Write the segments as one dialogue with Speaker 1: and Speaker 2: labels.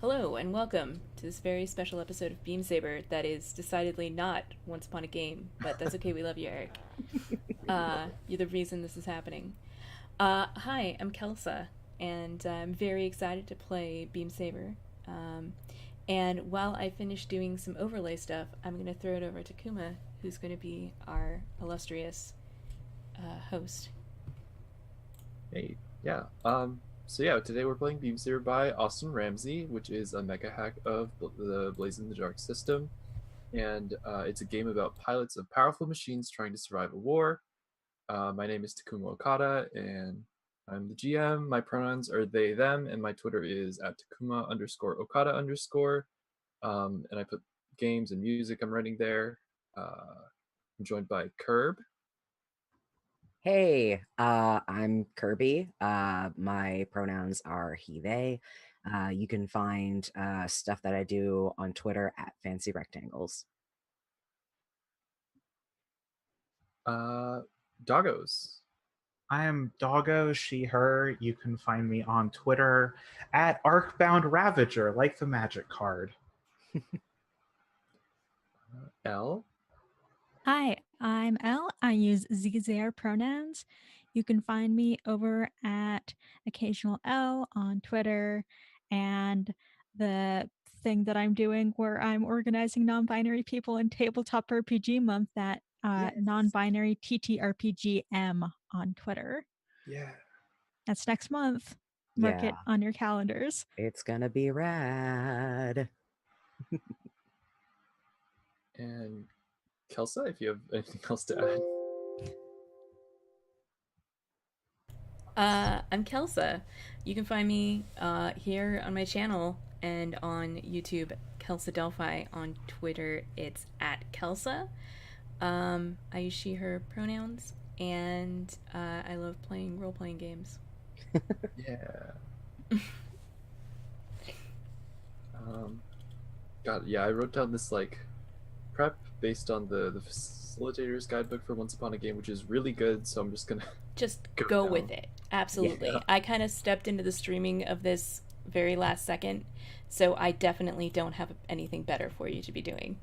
Speaker 1: Hello and welcome to this very special episode of Beam Saber that is decidedly not Once Upon a Game, but that's okay, we love you, Eric. You're the reason this is happening. Hi, I'm Kelsa, and I'm very excited to play Beam Saber. And while I finish doing some overlay stuff, I'm going to throw it over to Kuma, who's going to be our illustrious host.
Speaker 2: Hey, yeah. Today we're playing Beam Saber by Austin Ramsey, which is a mecha hack of the Blaze in the Dark system, and it's a game about pilots of powerful machines trying to survive a war. My name is Takuma Okada, and I'm the GM. My pronouns are they, them, and my Twitter is at Takuma_Okada_. And I put games and music I'm writing there. I'm joined by Curb.
Speaker 3: Hey, I'm Kirby. My pronouns are he, they. You can find stuff that I do on Twitter at Fancy Rectangles.
Speaker 2: Doggos.
Speaker 4: I am Doggo, she, her. You can find me on Twitter at Arcbound Ravager, like the magic card.
Speaker 2: L.
Speaker 5: Hi, I'm Elle. I use ZZR pronouns. You can find me over at Occasional L on Twitter and the thing that I'm doing where I'm organizing non-binary people in Tabletop RPG Month at
Speaker 3: Yes.
Speaker 5: non-binary TTRPGM on Twitter.
Speaker 2: Yeah.
Speaker 5: That's next month. Mark it
Speaker 3: Yeah.
Speaker 5: on your calendars.
Speaker 3: It's gonna be rad.
Speaker 2: And Kelsa, if you have anything else to add.
Speaker 1: I'm Kelsa. You can find me here on my channel and on YouTube, Kelsa Delphi. On Twitter, it's at Kelsa. I use she, her pronouns, and I love playing role-playing games.
Speaker 2: Yeah. I wrote down this prep based on the facilitator's guidebook for Once Upon a Game, which is really good, so I'm just gonna
Speaker 1: just
Speaker 2: go
Speaker 1: go
Speaker 2: down.
Speaker 1: with it. Absolutely.
Speaker 2: Yeah.
Speaker 1: I kind of stepped into the streaming of this very last second, so I definitely don't have anything better for you to be doing.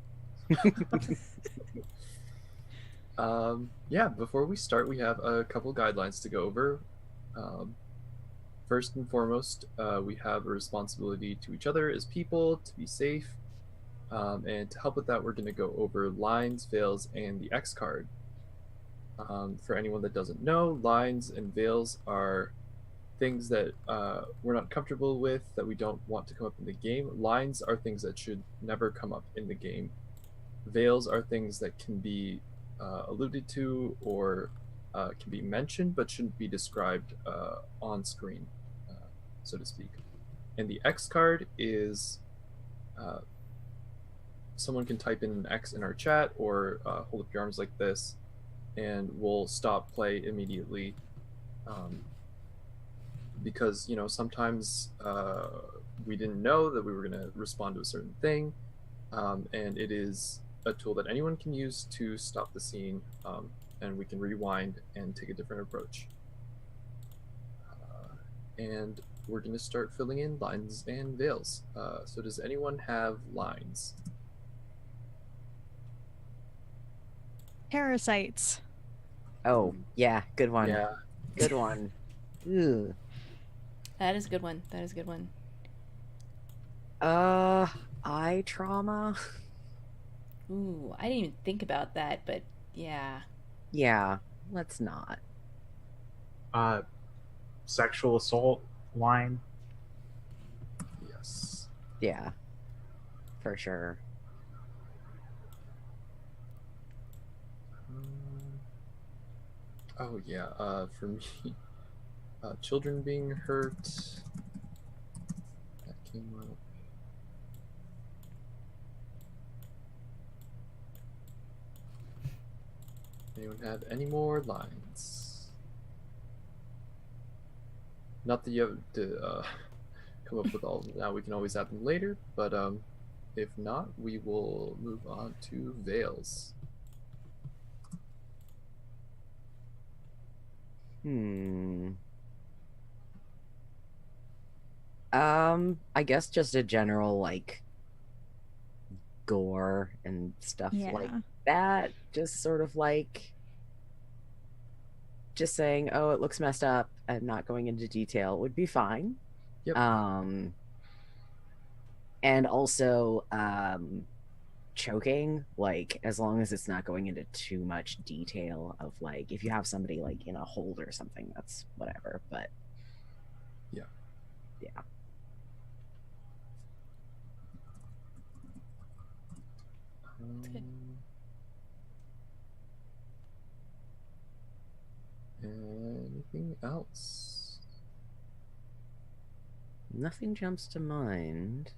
Speaker 2: Before we start, we have a couple guidelines to go over. First and foremost, we have a responsibility to each other as people to be safe. And to help with that, we're going to go over lines, veils, and the X card. For anyone that doesn't know, lines and veils are things that we're not comfortable with, that we don't want to come up in the game. Lines are things that should never come up in the game. Veils are things that can be alluded to or can be mentioned, but shouldn't be described on screen, so to speak. And the X card is someone can type in an X in our chat or hold up your arms like this, and we'll stop play immediately. Because sometimes we didn't know that we were going to respond to a certain thing, and it is a tool that anyone can use to stop the scene, and we can rewind and take a different approach. And we're going to start filling in lines and veils. So does anyone have lines?
Speaker 5: Parasites.
Speaker 3: Oh, yeah, good one.
Speaker 2: Yeah.
Speaker 3: Good one. Ew.
Speaker 1: That is a good one. That is a good one.
Speaker 3: Eye trauma.
Speaker 1: Ooh, I didn't even think about that, but yeah.
Speaker 3: Yeah, let's not.
Speaker 4: Sexual assault line.
Speaker 2: Yes.
Speaker 3: Yeah, for sure.
Speaker 2: Oh yeah. For me, children being hurt. That came up. Anyone have any more lines? Not that you have to come up with all of them now. We can always add them later, but if not, we will move on to veils.
Speaker 3: I guess just a general like gore and stuff like
Speaker 5: Yeah.
Speaker 3: that. Just sort of like just saying, "Oh, it looks messed up," and not going into detail would be fine.
Speaker 2: Yep.
Speaker 3: Um, and also choking, like as long as it's not going into too much detail of like if you have somebody like in a hold or something, that's whatever. But
Speaker 2: Yeah.
Speaker 3: yeah.
Speaker 1: Good.
Speaker 2: Anything else?
Speaker 3: Nothing jumps to mind.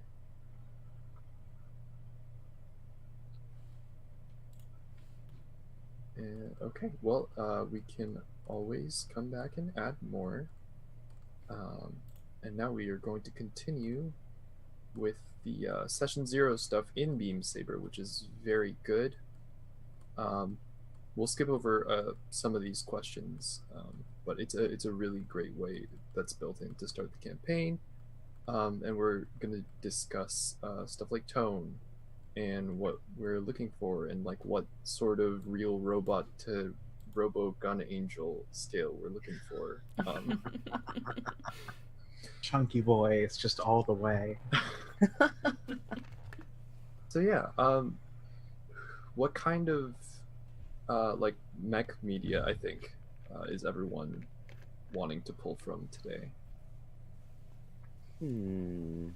Speaker 2: Okay, well, we can always come back and add more. And now we are going to continue with the Session 0 stuff in Beam Saber, which is very good. We'll skip over some of these questions, but it's a really great way that's built in to start the campaign. And we're going to discuss stuff like tone and what we're looking for, and like what sort of real robot to robo gun angel scale we're looking for.
Speaker 4: Chunky boy, it's just all the way.
Speaker 2: So yeah, what kind of like mech media I think is everyone wanting to pull from today?
Speaker 1: Um,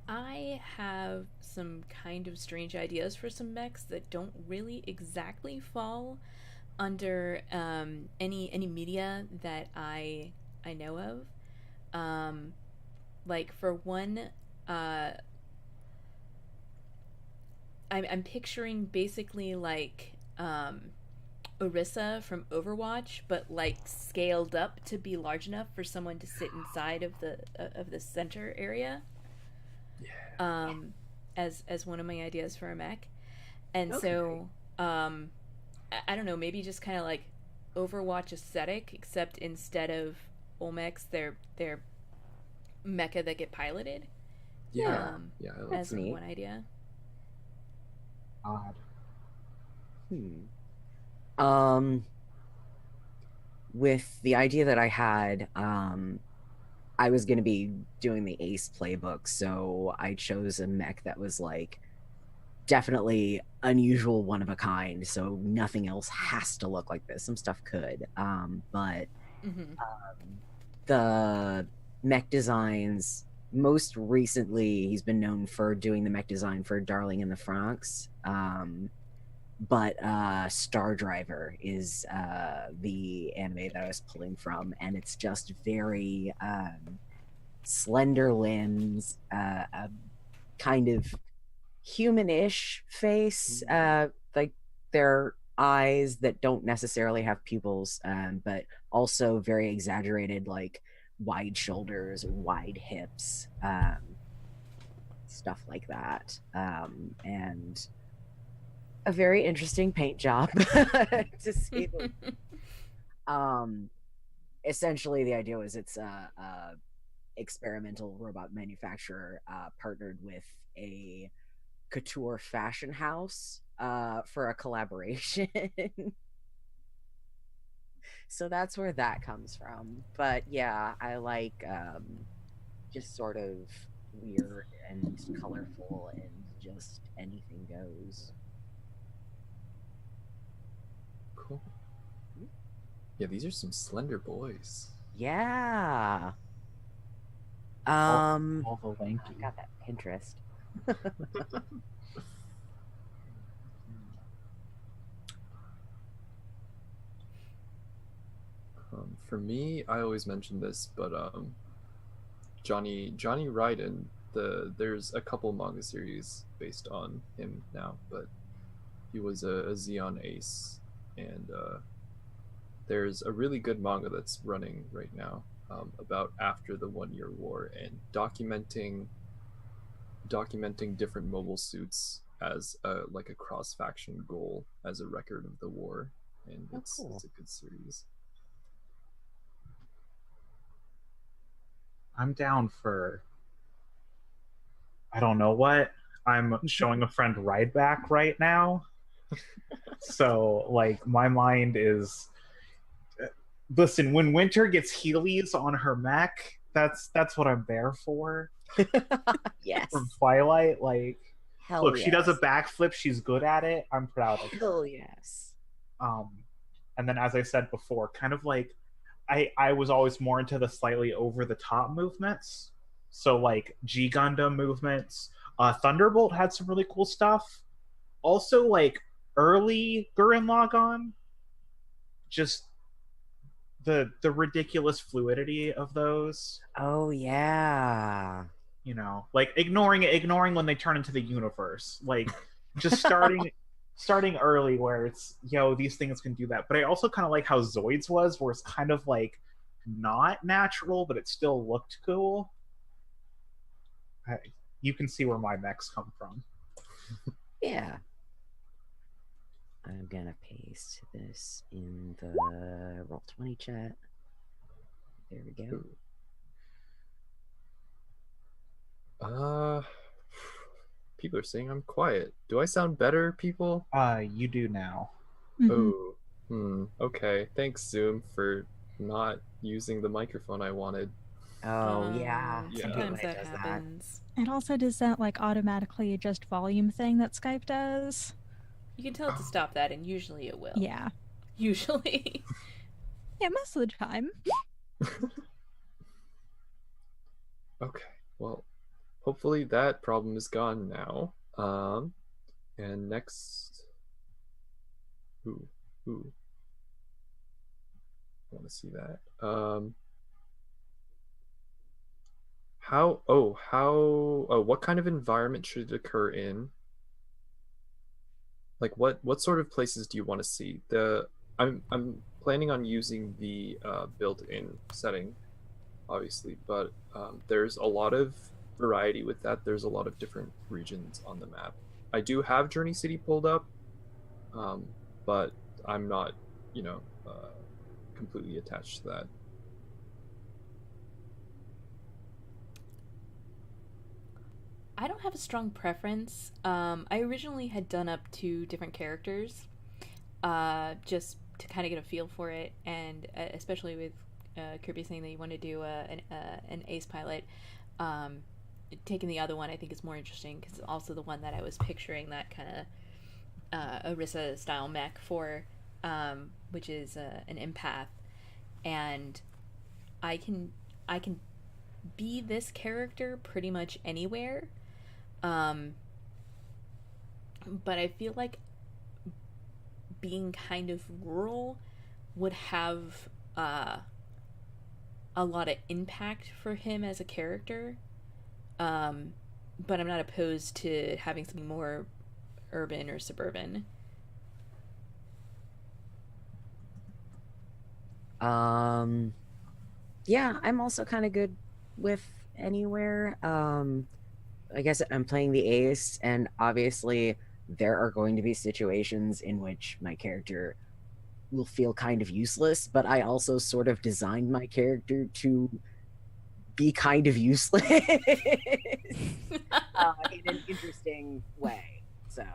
Speaker 1: I have some kind of strange ideas for some mechs that don't really exactly fall under any media that I know of. Like for one, I'm picturing basically like Orisa from Overwatch, but like scaled up to be large enough for someone to sit inside of the center area.
Speaker 2: Yeah.
Speaker 1: As one of my ideas for a mech, and
Speaker 3: Okay.
Speaker 1: so I don't know, maybe just kind of like Overwatch aesthetic, except instead of Olmecs, they're mecha that get piloted.
Speaker 2: Yeah, yeah, I like
Speaker 1: As
Speaker 2: that.
Speaker 3: neat.
Speaker 1: one idea.
Speaker 4: Odd.
Speaker 3: With the idea that I had, I was going to be doing the Ace playbook, so I chose a mech that was like definitely unusual, one of a kind. So nothing else has to look like this. Some stuff could, but
Speaker 1: Mm-hmm.
Speaker 3: the mech designs. Most recently, he's been known for doing the mech design for Darling in the Franxx. But Star Driver is the anime that I was pulling from, and it's just very slender limbs, a kind of human-ish face, like their eyes that don't necessarily have pupils, but also very exaggerated, like wide shoulders, wide hips, stuff like that, and a very interesting paint job to see. Essentially, the idea was it's a experimental robot manufacturer partnered with a couture fashion house for a collaboration. So that's where that comes from. But yeah, I like just sort of weird and colorful and just anything goes.
Speaker 2: Cool. Yeah, these are some slender boys.
Speaker 3: Yeah.
Speaker 4: All the lanky.
Speaker 3: I got that Pinterest.
Speaker 2: For me, I always mention this, but Johnny Raiden, there's a couple manga series based on him now, but he was a Xeon ace, and there's a really good manga that's running right now about after the 1 Year War and documenting different mobile suits as like a cross faction goal as a record of the war, and
Speaker 3: Oh, cool.
Speaker 2: it's a good series.
Speaker 4: I'm down for I don't know what. I'm showing a friend ride back right now. So like my mind is listen, when Winter gets Heelys on her mech, that's what I'm there for.
Speaker 3: Yes.
Speaker 4: From Twilight, like
Speaker 3: Hell
Speaker 4: look,
Speaker 3: yes.
Speaker 4: she does a backflip, she's good at it. I'm proud of her.
Speaker 3: Hell yes.
Speaker 4: And then as I said before, kind of like I was always more into the slightly over the top movements. So like G Gundam movements. Thunderbolt had some really cool stuff. Also like early Gurren Lagann, just the ridiculous fluidity of those.
Speaker 3: Oh yeah.
Speaker 4: You know, like ignoring when they turn into the universe. Like just starting early where it's these things can do that. But I also kind of like how Zoids was, where it's kind of like not natural, but it still looked cool. You can see where my mechs come from.
Speaker 3: Yeah. I'm gonna paste this in the Roll20 chat. There we go.
Speaker 2: People are saying I'm quiet. Do I sound better, people?
Speaker 4: You do now.
Speaker 2: Oh, okay. Thanks, Zoom, for not using the microphone I wanted.
Speaker 3: Oh yeah.
Speaker 1: Sometimes that happens.
Speaker 5: It also does that like automatically adjust volume thing that Skype does.
Speaker 1: You can tell it to stop that, and usually it will.
Speaker 5: Yeah.
Speaker 1: Usually.
Speaker 5: Yeah, most of the time.
Speaker 2: Okay. Well, hopefully that problem is gone now. And next, ooh, I want to see that. What kind of environment should it occur in? Like what sort of places do you want to see? I'm planning on using the built-in setting, obviously, but there's a lot of variety with that. There's a lot of different regions on the map. I do have Journey City pulled up, but I'm not, completely attached to that.
Speaker 1: I don't have a strong preference. I originally had done up 2 different characters, just to kind of get a feel for it, and especially with Kirby saying that you want to do an ace pilot. Taking the other one, I think, is more interesting because it's also the one that I was picturing that kind of Arisa style mech for, which is an empath, and I can be this character pretty much anywhere. But I feel like being kind of rural would have a lot of impact for him as a character. But I'm not opposed to having something more urban or suburban.
Speaker 3: Yeah, I'm also kind of good with anywhere. I guess I'm playing the ace, and obviously there are going to be situations in which my character will feel kind of useless, but I also sort of designed my character to be kind of useless in an interesting way. So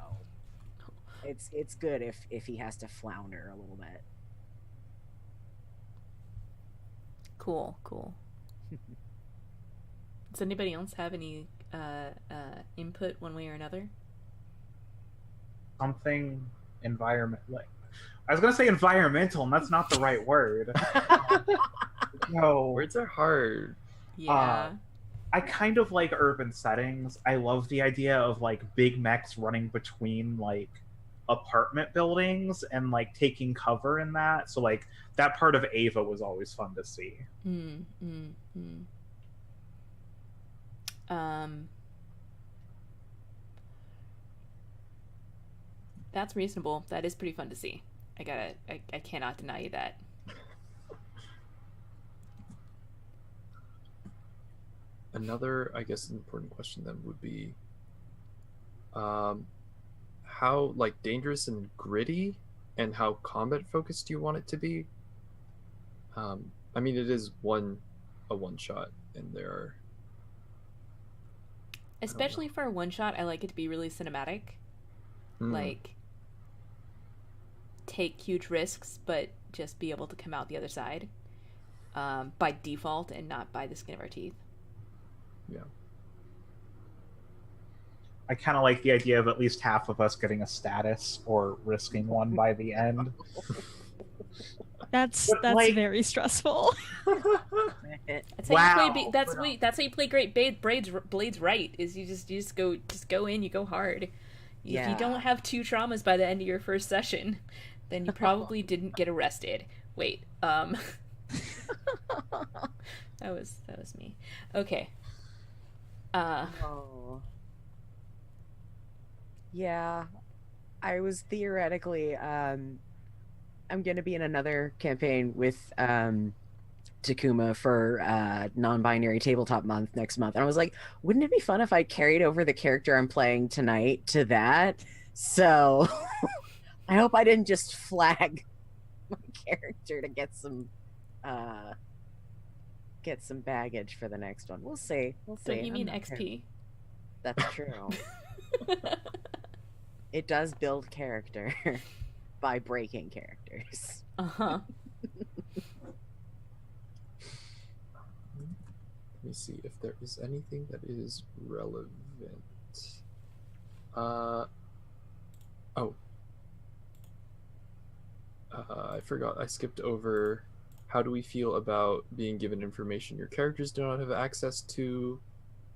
Speaker 3: it's good if he has to flounder a little bit.
Speaker 1: Cool. Does anybody else have any input one way or another?
Speaker 4: Something environment like I was gonna say environmental, and that's not the right word. No,
Speaker 2: Words are hard.
Speaker 1: Yeah.
Speaker 4: I kind of like urban settings. I love the idea of like big mechs running between like apartment buildings and like taking cover in that. So like that part of Ava was always fun to see.
Speaker 1: That's reasonable. That is pretty fun to see. I cannot deny you that.
Speaker 2: Another, I guess, important question then would be, how like dangerous and gritty, and how combat focused do you want it to be? I mean, it is a one shot. and there are
Speaker 1: Especially for a one shot, I like it to be really cinematic. Like, take huge risks, but just be able to come out the other side by default and not by the skin of our teeth.
Speaker 2: Yeah.
Speaker 4: I kind of like the idea of at least half of us getting a status or risking one by the end.
Speaker 5: That's
Speaker 4: like-
Speaker 5: very stressful.
Speaker 1: That's how you play. That's how you play great blades right. Is you just go in, you go hard. If you don't have 2 traumas by the end of your first session, then you probably didn't get arrested. Wait, that was me. Okay.
Speaker 3: Oh. Yeah, I was theoretically I'm gonna be in another campaign with Takuma for non-binary tabletop month next month, and I was like, wouldn't it be fun if I carried over the character I'm playing tonight to that? So I hope I didn't just flag my character to get some baggage for the next one. We'll see.
Speaker 1: Don't you mean XP?
Speaker 3: That's true. It does build character by breaking characters.
Speaker 1: Uh-huh.
Speaker 2: Let me see if there is anything that is relevant. I forgot. I skipped over. How do we feel about being given information your characters do not have access to?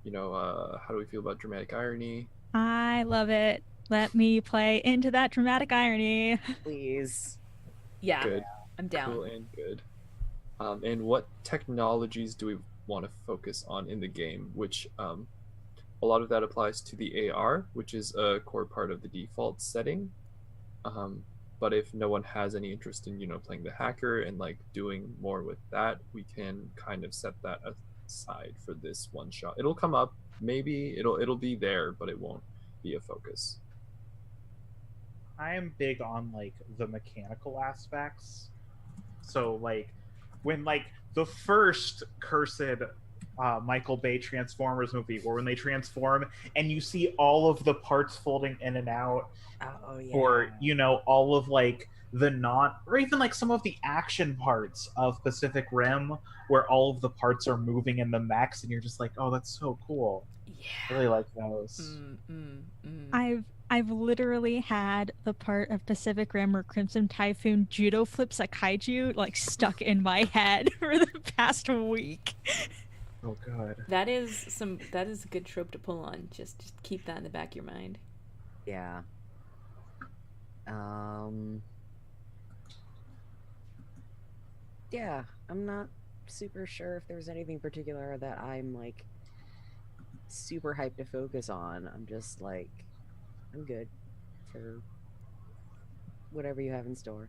Speaker 2: How do we feel about dramatic irony?
Speaker 5: I love it. Let me play into that dramatic irony.
Speaker 3: Please.
Speaker 1: Yeah,
Speaker 2: Good.
Speaker 1: I'm down.
Speaker 2: Cool and good. And what technologies do we want to focus on in the game? Which a lot of that applies to the AR, which is a core part of the default setting. But if no one has any interest in playing the hacker and like doing more with that, we can kind of set that aside for this one shot. It'll come up, maybe it'll be there, but it won't be a focus.
Speaker 4: I am big on like the mechanical aspects. So like when like the first cursed Michael Bay Transformers movie, or when they transform and you see all of the parts folding in and out, or all of like or even like some of the action parts of Pacific Rim, where all of the parts are moving in the mechs, and you're just like, oh, that's so cool.
Speaker 1: Yeah.
Speaker 4: I really like those.
Speaker 5: I've literally had the part of Pacific Rim where Crimson Typhoon judo flips a kaiju like stuck in my head for the past week.
Speaker 4: Oh god.
Speaker 1: That is a good trope to pull on. Just keep that in the back of your mind.
Speaker 3: Yeah. Yeah, I'm not super sure if there's anything particular that I'm like super hyped to focus on. I'm just like, I'm good for whatever you have in store.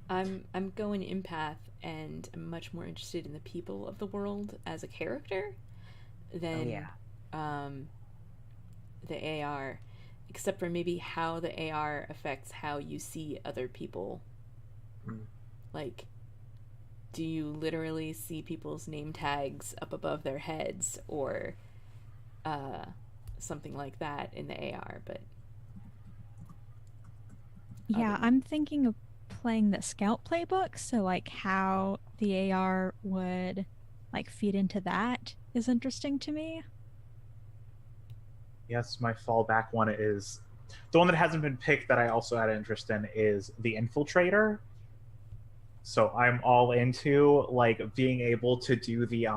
Speaker 1: I'm going empath, and I'm much more interested in the people of the world as a character than the AR, except for maybe how the AR affects how you see other people. Like, do you literally see people's name tags up above their heads, or something like that in the AR? But
Speaker 5: yeah, I'm thinking of playing the Scout playbook, so like how the AR would like feed into that is interesting to me.
Speaker 4: Yes, my fallback one is the one that hasn't been picked that I also had interest in is the Infiltrator. So I'm all into like being able to do the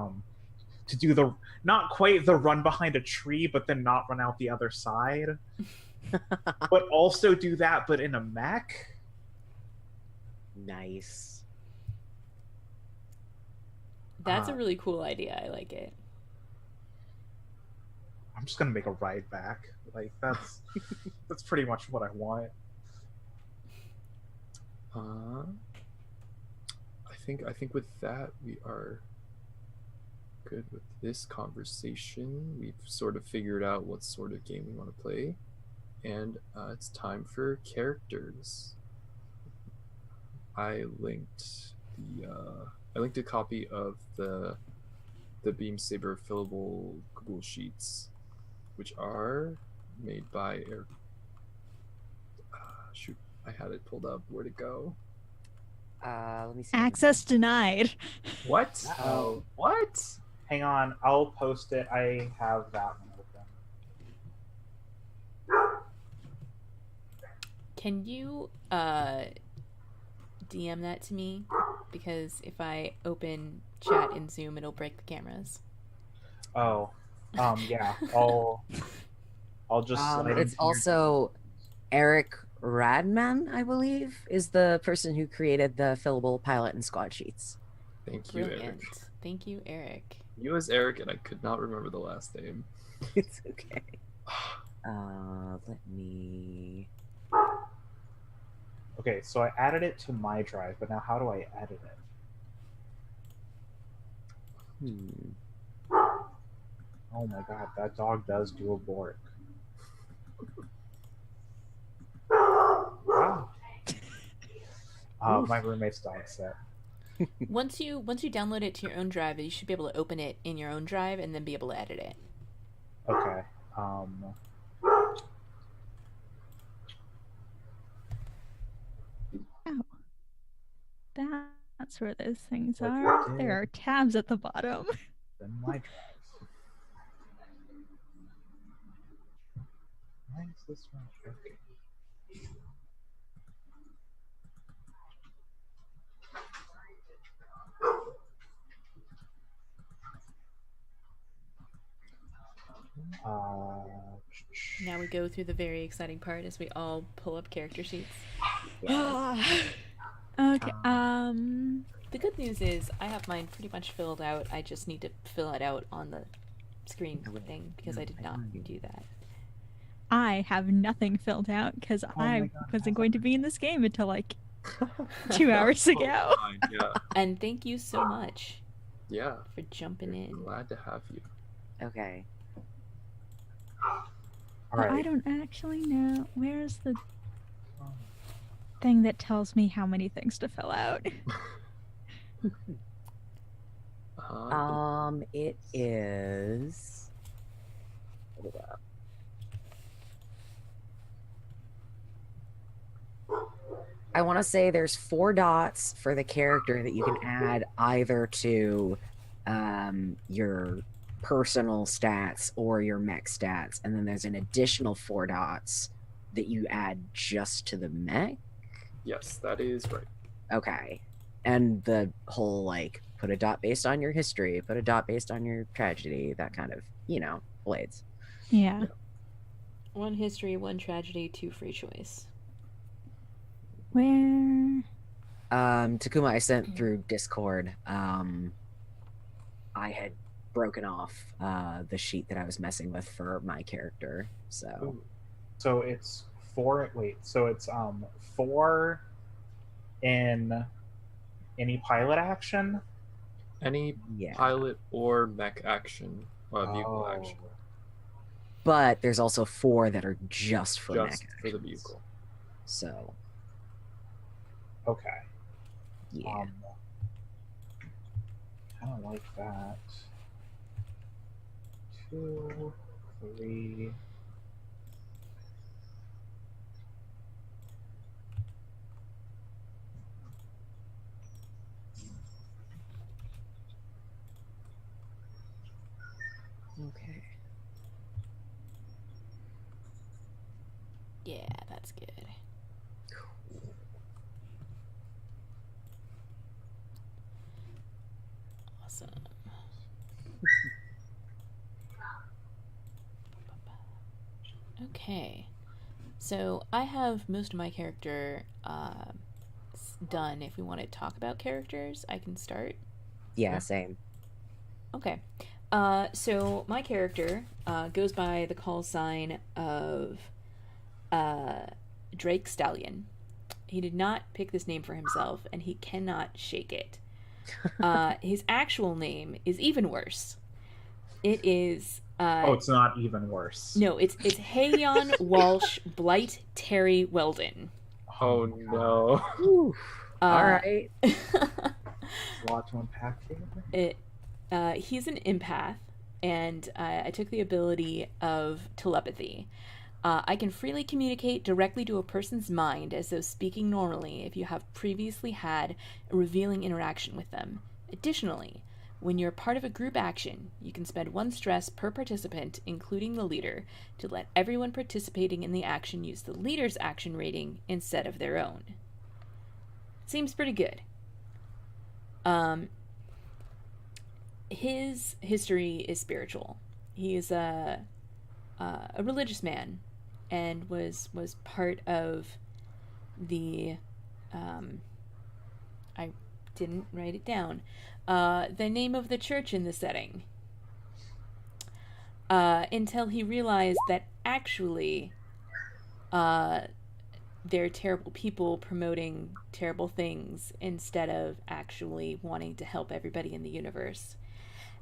Speaker 4: not quite the run behind a tree, but then not run out the other side. But also do that, but in a mech.
Speaker 3: Nice.
Speaker 1: that's a really cool idea. I like it.
Speaker 4: I'm just gonna make a ride back. Like that's pretty much what I want.
Speaker 2: I think with that we are good with this conversation. We've sort of figured out what sort of game we want to play, and it's time for characters. I linked a copy of the the Beam Saber fillable Google Sheets, which are made by Eric. Shoot, I had it pulled up. Where'd it go?
Speaker 3: Let me see.
Speaker 5: Access denied.
Speaker 2: What?
Speaker 4: Oh.
Speaker 2: What?
Speaker 4: Hang on, I'll post it. I have that one open.
Speaker 1: Can you DM that to me? Because if I open chat in Zoom, it'll break the cameras.
Speaker 4: Oh, yeah. I'll just. slide
Speaker 3: It's
Speaker 4: into your-
Speaker 3: also Eric Radman, I believe, is the person who created the fillable pilot and squad sheets.
Speaker 2: Thank you,
Speaker 1: Brilliant.
Speaker 2: Eric.
Speaker 1: Thank you, Eric.
Speaker 2: You as Eric, and I could not remember the last name.
Speaker 3: It's okay. Let me.
Speaker 4: Okay, so I added it to my drive, but now how do I edit it? Oh my god, that dog does do a bork. Wow. My roommate's dog said.
Speaker 1: Once you download it to your own drive, you should be able to open it in your own drive and then be able to edit it.
Speaker 4: Okay.
Speaker 5: Oh. That's where those things
Speaker 4: Like
Speaker 5: are.
Speaker 4: it
Speaker 5: There
Speaker 4: did.
Speaker 5: are tabs at the bottom.
Speaker 4: Then my drive. Why is this not working?
Speaker 1: Now we go through the very exciting part as we all pull up character sheets.
Speaker 5: Okay.
Speaker 1: The good news is I have mine pretty much filled out. I just need to fill it out on the screen thing because I did not do that.
Speaker 5: I have nothing filled out because
Speaker 4: my
Speaker 5: I
Speaker 4: God,
Speaker 5: wasn't going to be in this game until like 2 hours ago.
Speaker 2: Yeah.
Speaker 1: And thank you so much
Speaker 2: Yeah.
Speaker 1: for jumping in.
Speaker 2: Glad to have you.
Speaker 3: Okay.
Speaker 4: All
Speaker 5: But I
Speaker 4: right.
Speaker 5: don't actually know. Where's the thing that tells me how many things to fill out?
Speaker 3: It is. Hold up. I want to say there's 4 dots for the character that you can add either to your personal stats or your mech stats, and then there's an additional 4 dots that you add just to the mech.
Speaker 2: Yes, that is right.
Speaker 3: Okay. And the whole, like, put a dot based on your history, put a dot based on your tragedy, that kind of, blades.
Speaker 5: Yeah.
Speaker 1: 1 history, 1 tragedy, 2 free choice.
Speaker 5: Where?
Speaker 3: Takuma, I sent through Discord. I had broken off the sheet that I was messing with for my character. So
Speaker 2: Ooh.
Speaker 4: So it's 4. Wait. So it's 4 in any pilot action.
Speaker 2: Any
Speaker 3: yeah.
Speaker 2: pilot or mech action, vehicle action,
Speaker 3: But there's also 4 that are just for
Speaker 2: just
Speaker 3: mech
Speaker 2: for the
Speaker 3: actions.
Speaker 2: vehicle.
Speaker 3: So
Speaker 4: Okay.
Speaker 3: yeah.
Speaker 4: Kind of like that. 2, 3.
Speaker 3: Okay.
Speaker 1: Yeah, that's good. Awesome. Okay. So I have most of my character done. If we want to talk about characters, I can start.
Speaker 3: Yeah, same.
Speaker 1: Okay. So my character goes by the call sign of Drake Stallion. He did not pick this name for himself, and he cannot shake it. His actual name is even worse. It is...
Speaker 4: it's not even worse.
Speaker 1: No, it's Hayon Walsh Blight Terry Weldon.
Speaker 2: Oh no.
Speaker 3: All right.
Speaker 4: A lot to unpack here.
Speaker 1: he's an empath, and I took the ability of telepathy. I can freely communicate directly to a person's mind as though speaking normally if you have previously had a revealing interaction with them. Additionally, when you're part of a group action, you can spend 1 stress per participant, including the leader, to let everyone participating in the action use the leader's action rating instead of their own. Seems pretty good. His history is spiritual. He is a religious man, and was part of the I didn't write it down. The name of the church in the setting. Until he realized that actually they're terrible people promoting terrible things instead of actually wanting to help everybody in the universe.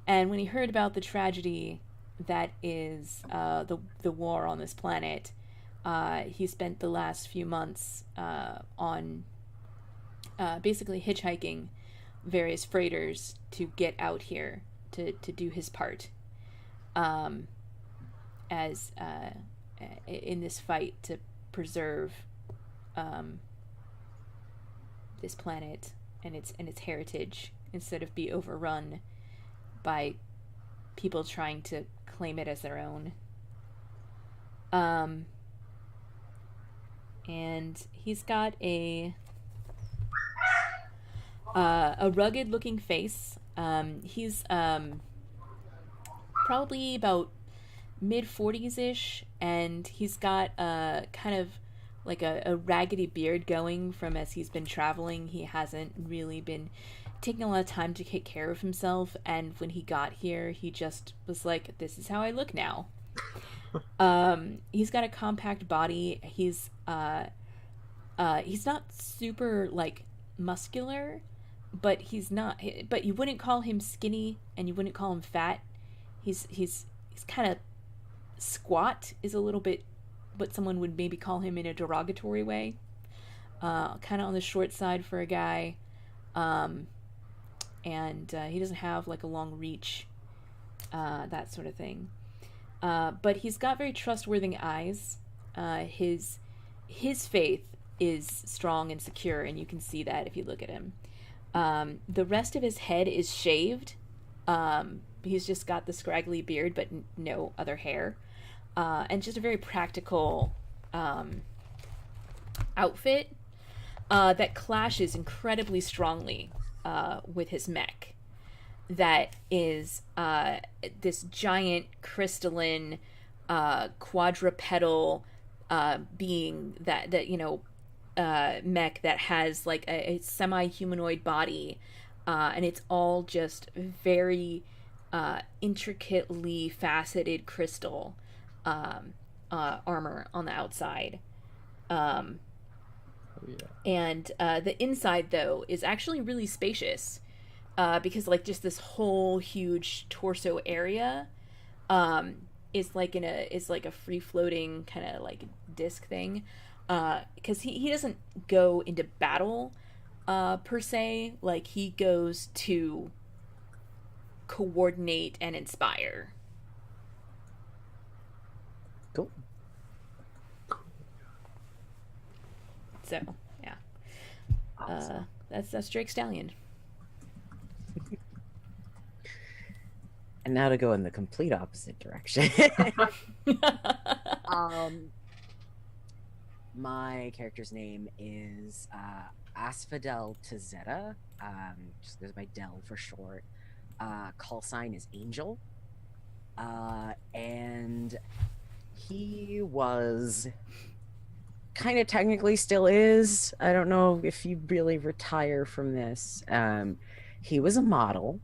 Speaker 1: And when he heard about the tragedy that is the war on this planet, he spent the last few months on basically hitchhiking various freighters to get out here to do his part as in this fight to preserve this planet and its heritage instead of be overrun by people trying to claim it as their own. And he's got a rugged looking face. He's probably about mid-40s ish, and he's got kind of like a raggedy beard going from as he's been traveling. He hasn't really been taking a lot of time to take care of himself, and when he got here, he just was like, this is how I look now. He's got a compact body. He's not super like muscular, but but you wouldn't call him skinny and you wouldn't call him fat. He's kind of squat is a little bit what someone would maybe call him in a derogatory way. Kind of on the short side for a guy. And he doesn't have like a long reach, that sort of thing. But he's got very trustworthy eyes. His faith is strong and secure, and you can see that if you look at him. The rest of his head is shaved. He's just got the scraggly beard, but no other hair. And just a very practical outfit that clashes incredibly strongly with his mech. That is this giant crystalline quadrupedal being that mech that has like a semi-humanoid body, and it's all just very intricately faceted crystal armor on the outside. And the inside though is actually really spacious, because like just this whole huge torso area is like a free floating kind of like disc thing, because he doesn't go into battle per se. Like he goes to coordinate and inspire.
Speaker 3: Cool.
Speaker 1: So yeah,
Speaker 3: Awesome.
Speaker 1: that's Drake Stallion.
Speaker 3: And now to go in the complete opposite direction. My character's name is Asphodel Tazetta. Just goes by Del for short. Call sign is Angel. And he was kind of technically still is. I don't know if you really retire from this. He was a model.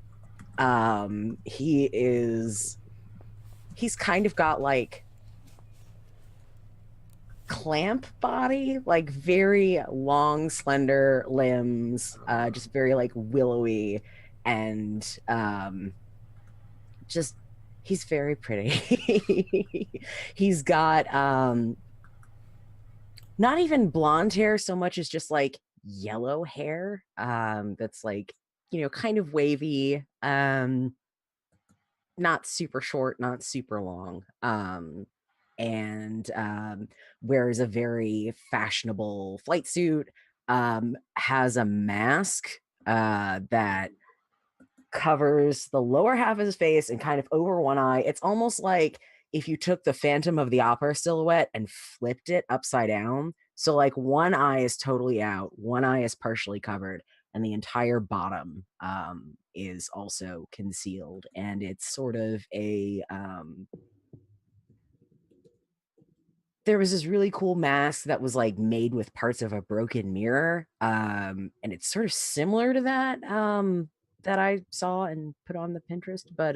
Speaker 3: He's kind of got like clamp body, like very long, slender limbs, just very like willowy, and just he's very pretty. He's got not even blonde hair so much as just like yellow hair, that's like kind of wavy, not super short, not super long. And wears a very fashionable flight suit, has a mask that covers the lower half of his face and kind of over one eye. It's almost like if you took the Phantom of the Opera silhouette and flipped it upside down. So like one eye is totally out, one eye is partially covered, and the entire bottom is also concealed. And it's sort of a there was this really cool mask that was like made with parts of a broken mirror, and it's sort of similar to that that I saw and put on the Pinterest, but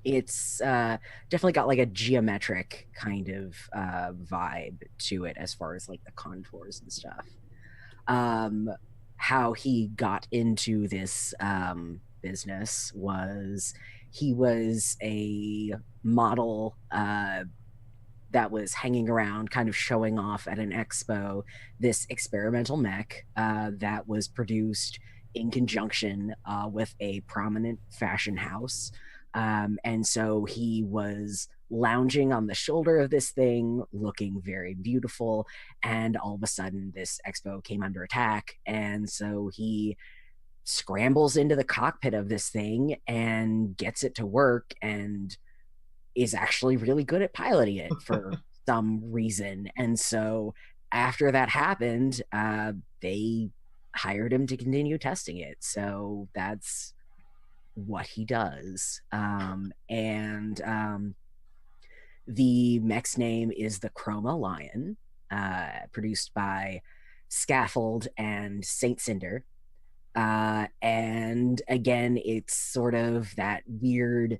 Speaker 3: it's definitely got like a geometric kind of vibe to it as far as like the contours and stuff. How he got into this business was he was a model that was hanging around, kind of showing off at an expo, this experimental mech that was produced in conjunction with a prominent fashion house. And so he was lounging on the shoulder of this thing, looking very beautiful. And all of a sudden, this expo came under attack. And so he scrambles into the cockpit of this thing and gets it to work and is actually really good at piloting it for some reason. And so after that happened, they hired him to continue testing it. So that's what he does. The Mech's name is the Chroma Lion, produced by Scaffold and Saint Cinder. And again, it's sort of that weird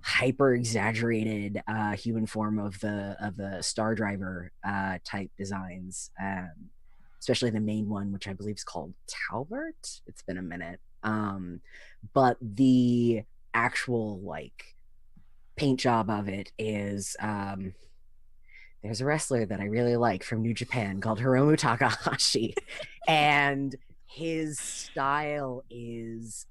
Speaker 3: hyper exaggerated human form of the Star Driver type designs, especially the main one, which I believe is called Talbert. It's been a minute, but the actual like paint job of it is there's a wrestler that I really like from New Japan called Hiromu Takahashi, and his style is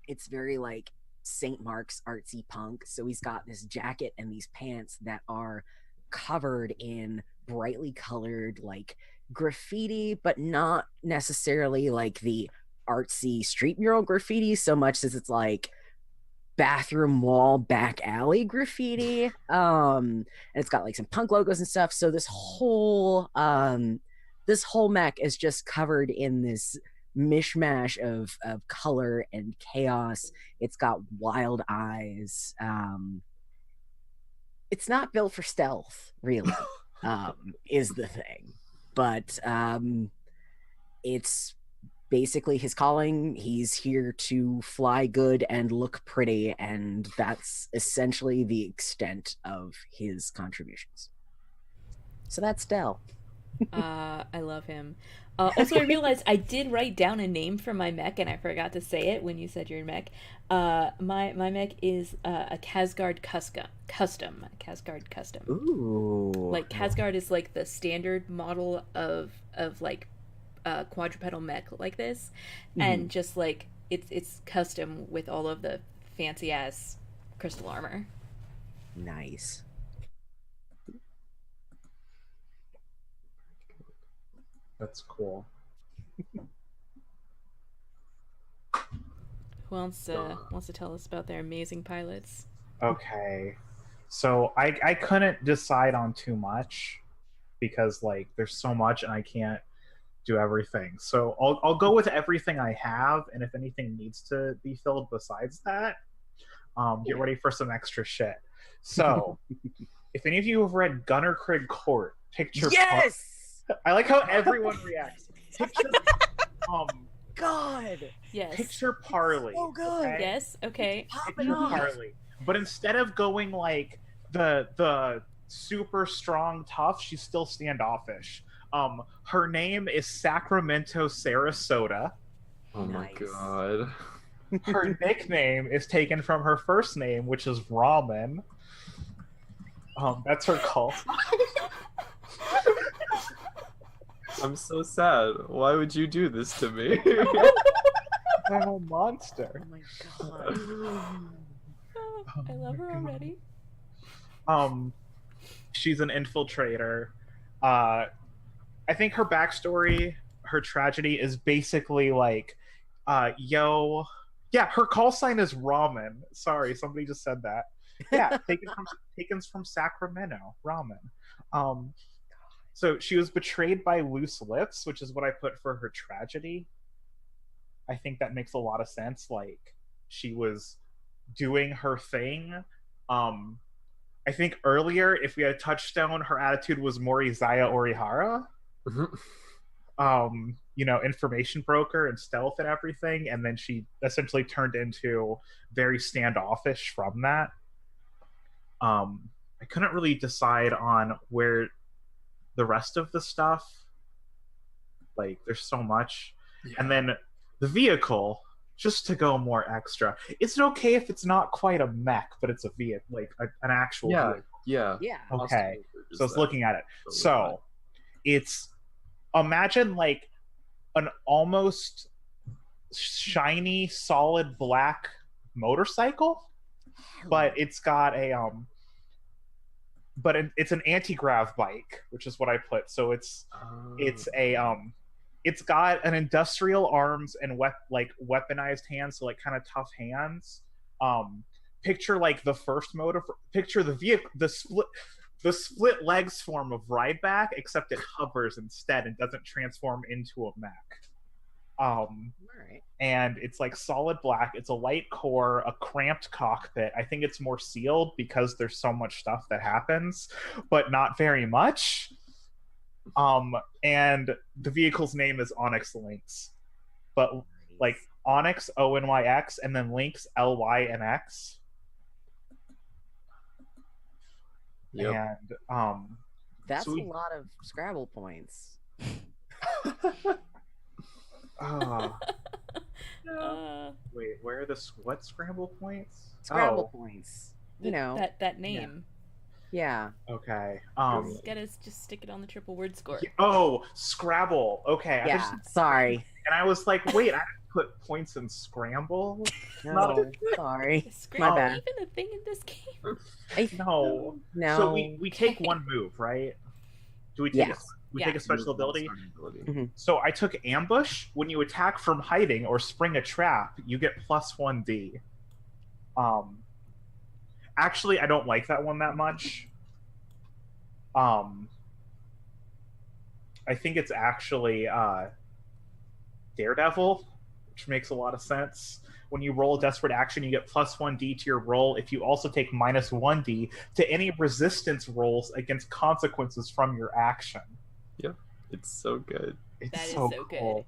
Speaker 3: it's very like St. Mark's artsy punk. So he's got this jacket and these pants that are covered in brightly colored like graffiti, but not necessarily like the artsy street mural graffiti so much as it's like bathroom wall back alley graffiti. And it's got like some punk logos and stuff. So this whole mech is just covered in this mishmash of color and chaos. It's got wild eyes. It's not built for stealth, really, is the thing. But it's basically his calling. He's here to fly good and look pretty, and that's essentially the extent of his contributions. So that's Dell.
Speaker 1: I love him. Also, I realized I did write down a name for my mech, and I forgot to say it when you said your mech. My mech is a Kasgard custom. Kasgard custom.
Speaker 3: Ooh.
Speaker 1: Like Kasgard is like the standard model of like quadrupedal mech like this, and just like it's custom with all of the fancy ass crystal armor.
Speaker 3: Nice.
Speaker 4: That's cool.
Speaker 1: Who else wants to tell us about their amazing pilots?
Speaker 4: Okay. So I couldn't decide on too much because like there's so much and I can't do everything. So I'll go with everything I have, and if anything needs to be filled besides that, get ready for some extra shit. So if any of you have read Gunner Craig Court, picture
Speaker 3: yes!
Speaker 4: I like how everyone reacts. Picture
Speaker 3: God.
Speaker 1: Yes.
Speaker 4: Picture Parley.
Speaker 3: Oh good.
Speaker 4: Okay?
Speaker 1: Yes. Okay.
Speaker 4: Picture Parley. But instead of going like the super strong tough, she's still standoffish. Her name is Sacramento Sarasota.
Speaker 2: Oh my god.
Speaker 4: Her nickname is taken from her first name, which is Ramen. That's her cult.
Speaker 2: I'm so sad. Why would you do this to me?
Speaker 4: I'm a monster.
Speaker 3: Oh my god.
Speaker 4: Oh
Speaker 1: I love
Speaker 4: my
Speaker 1: her
Speaker 4: God.
Speaker 1: already.
Speaker 4: She's an infiltrator. I think her backstory, her tragedy is basically like, yeah, her call sign is ramen. Sorry, somebody just said that. Yeah, taken from Sacramento, ramen. Um, so she was betrayed by loose lips, which is what I put for her tragedy. I think that makes a lot of sense. Like she was doing her thing. Um, I think earlier, if we had Touchstone, her attitude was more Izaya Orihara. Information broker and stealth and everything, and then she essentially turned into very standoffish from that. I couldn't really decide on where the rest of the stuff, like there's so much.
Speaker 2: Yeah.
Speaker 4: And then the vehicle, just to go more extra, is it okay if it's not quite a mech, but it's a vehicle, like an actual vehicle?
Speaker 2: Yeah.
Speaker 3: Yeah.
Speaker 4: Okay, so I was
Speaker 2: that.
Speaker 4: looking at it.
Speaker 2: Totally
Speaker 4: So it's, imagine like an almost shiny solid black motorcycle, but it's got a it's an anti-grav bike, which is what I put. So it's it's got an industrial arms and weaponized hands, so like kind of tough hands. Picture like the first motor. Picture the vehicle, the split legs form of Ryback, except it hovers instead and doesn't transform into a mech.
Speaker 3: Right.
Speaker 4: And it's like solid black. It's a light core, a cramped cockpit. I think it's more sealed because there's so much stuff that happens, but not very much. And the vehicle's name is Onyx Lynx, but like Onyx ONYX and then Lynx LYNX.
Speaker 2: Yep.
Speaker 4: And
Speaker 3: that's a lot of Scrabble points.
Speaker 4: Wait, where are what Scrabble points?
Speaker 3: Scrabble points. You know
Speaker 1: that name.
Speaker 3: Yeah.
Speaker 4: Okay.
Speaker 1: Gotta just stick it on the triple word score.
Speaker 4: Oh, Scrabble. Okay.
Speaker 3: Yeah. Sorry.
Speaker 4: And I was like, wait, I didn't put points in Scramble.
Speaker 3: No, sorry.
Speaker 1: Is
Speaker 3: My bad.
Speaker 1: even a thing in this game?
Speaker 4: No.
Speaker 3: No.
Speaker 4: So we take one move, right? Do we take take a special ability?
Speaker 3: Mm-hmm.
Speaker 4: So I took Ambush. When you attack from hiding or spring a trap, you get +1d. Actually, I don't like that one that much. I think it's actually Daredevil, which makes a lot of sense. When you roll a desperate action, you get +1d to your roll if you also take -1d to any resistance rolls against consequences from your action.
Speaker 2: Yep, it's so good.
Speaker 1: That is
Speaker 4: so
Speaker 1: cool.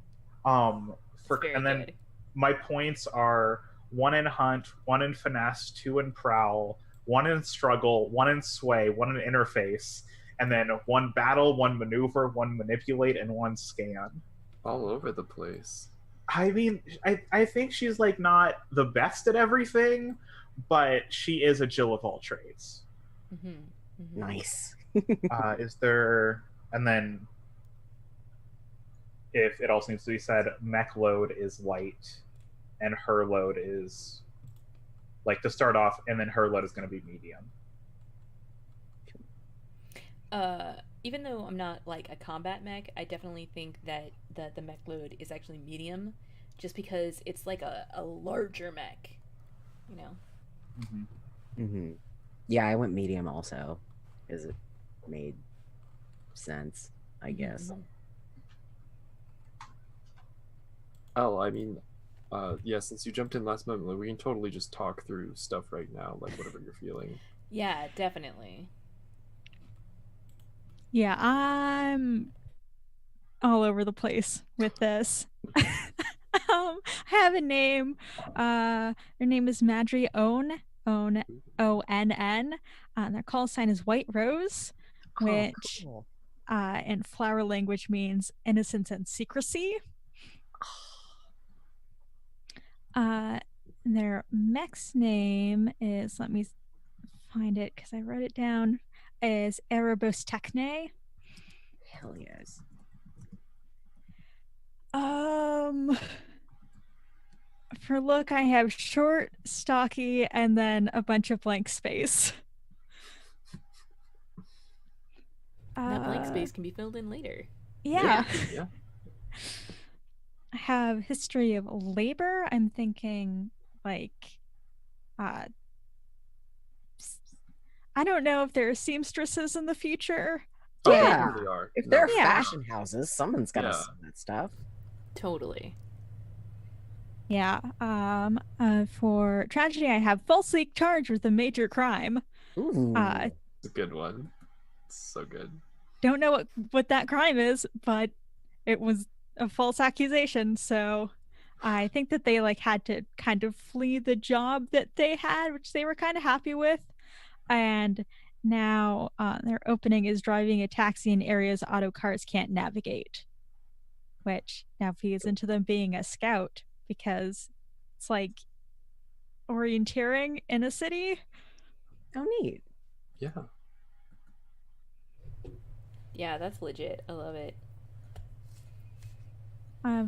Speaker 4: Good. And then my points are 1 in Hunt, 1 in Finesse, 2 in Prowl, 1 in Struggle, 1 in Sway, 1 in Interface, and then 1 Battle, 1 Maneuver, 1 Manipulate, and 1 Scan.
Speaker 2: All over the place.
Speaker 4: I mean, I think she's like not the best at everything, but she is a Jill of all trades.
Speaker 1: Mm-hmm. Mm-hmm.
Speaker 3: Nice.
Speaker 4: Is there, and then if it also needs to be said, mech load is light, and her load is like to start off, and then her load is going to be medium.
Speaker 1: Even though I'm not like a combat mech, I definitely think that the mech load is actually medium, just because it's like a larger mech, you know.
Speaker 4: Mm-hmm.
Speaker 3: Mm-hmm. Yeah, I went medium also, because it made sense, I guess.
Speaker 1: Mm-hmm.
Speaker 2: Oh, I mean, yeah, since you jumped in last moment, we can totally just talk through stuff right now, like whatever you're feeling.
Speaker 1: Yeah, definitely.
Speaker 5: Yeah, I'm all over the place with this. I have a name. Their name is Madry Onn, ONN. Their call sign is White Rose, which
Speaker 3: cool.
Speaker 5: In flower language means innocence and secrecy. Their mech's name is, let me find it because I wrote it down, is Erebos Techne.
Speaker 3: Hell yes.
Speaker 5: For look, I have short, stocky, and then a bunch of blank space.
Speaker 1: That blank space can be filled in later.
Speaker 5: Yeah.
Speaker 2: Yeah.
Speaker 5: I have history of labor. I'm thinking like I don't know if there are seamstresses in the future.
Speaker 2: Oh,
Speaker 5: But
Speaker 3: Yeah.
Speaker 2: definitely are.
Speaker 3: If they're
Speaker 5: Yeah.
Speaker 3: fashion houses, someone's got to
Speaker 2: Yeah.
Speaker 3: sell that stuff.
Speaker 1: Totally.
Speaker 5: yeah. For tragedy, I have falsely charged with a major crime.
Speaker 3: Ooh.
Speaker 2: It's a good one. It's so good.
Speaker 5: Don't know what that crime is, but it was a false accusation, so I think that they like had to kind of flee the job that they had, which they were kind of happy with, and now their opening is driving a taxi in areas auto cars can't navigate, which now feeds into them being a scout because it's like orienteering in a city.
Speaker 3: Oh, neat.
Speaker 2: Yeah.
Speaker 1: Yeah, that's legit. I love it.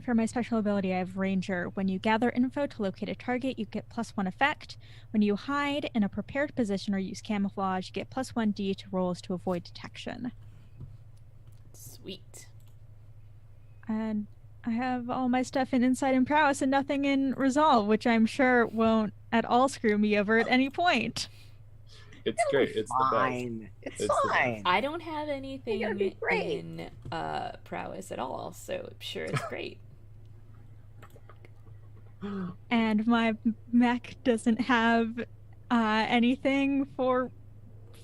Speaker 5: For my special ability, I have Ranger. When you gather info to locate a target, you get +1 effect. When you hide in a prepared position or use camouflage, you get +1d to rolls to avoid detection.
Speaker 1: Sweet.
Speaker 5: And I have all my stuff in Insight and Prowess and nothing in Resolve, which I'm sure won't at all screw me over at any point.
Speaker 2: It's great. It's the best.
Speaker 3: Fine. It's
Speaker 2: It's the
Speaker 3: fine.
Speaker 1: I don't have anything
Speaker 3: You're gonna be great.
Speaker 1: in prowess at all, so I'm sure it's great.
Speaker 5: And my mech doesn't have anything for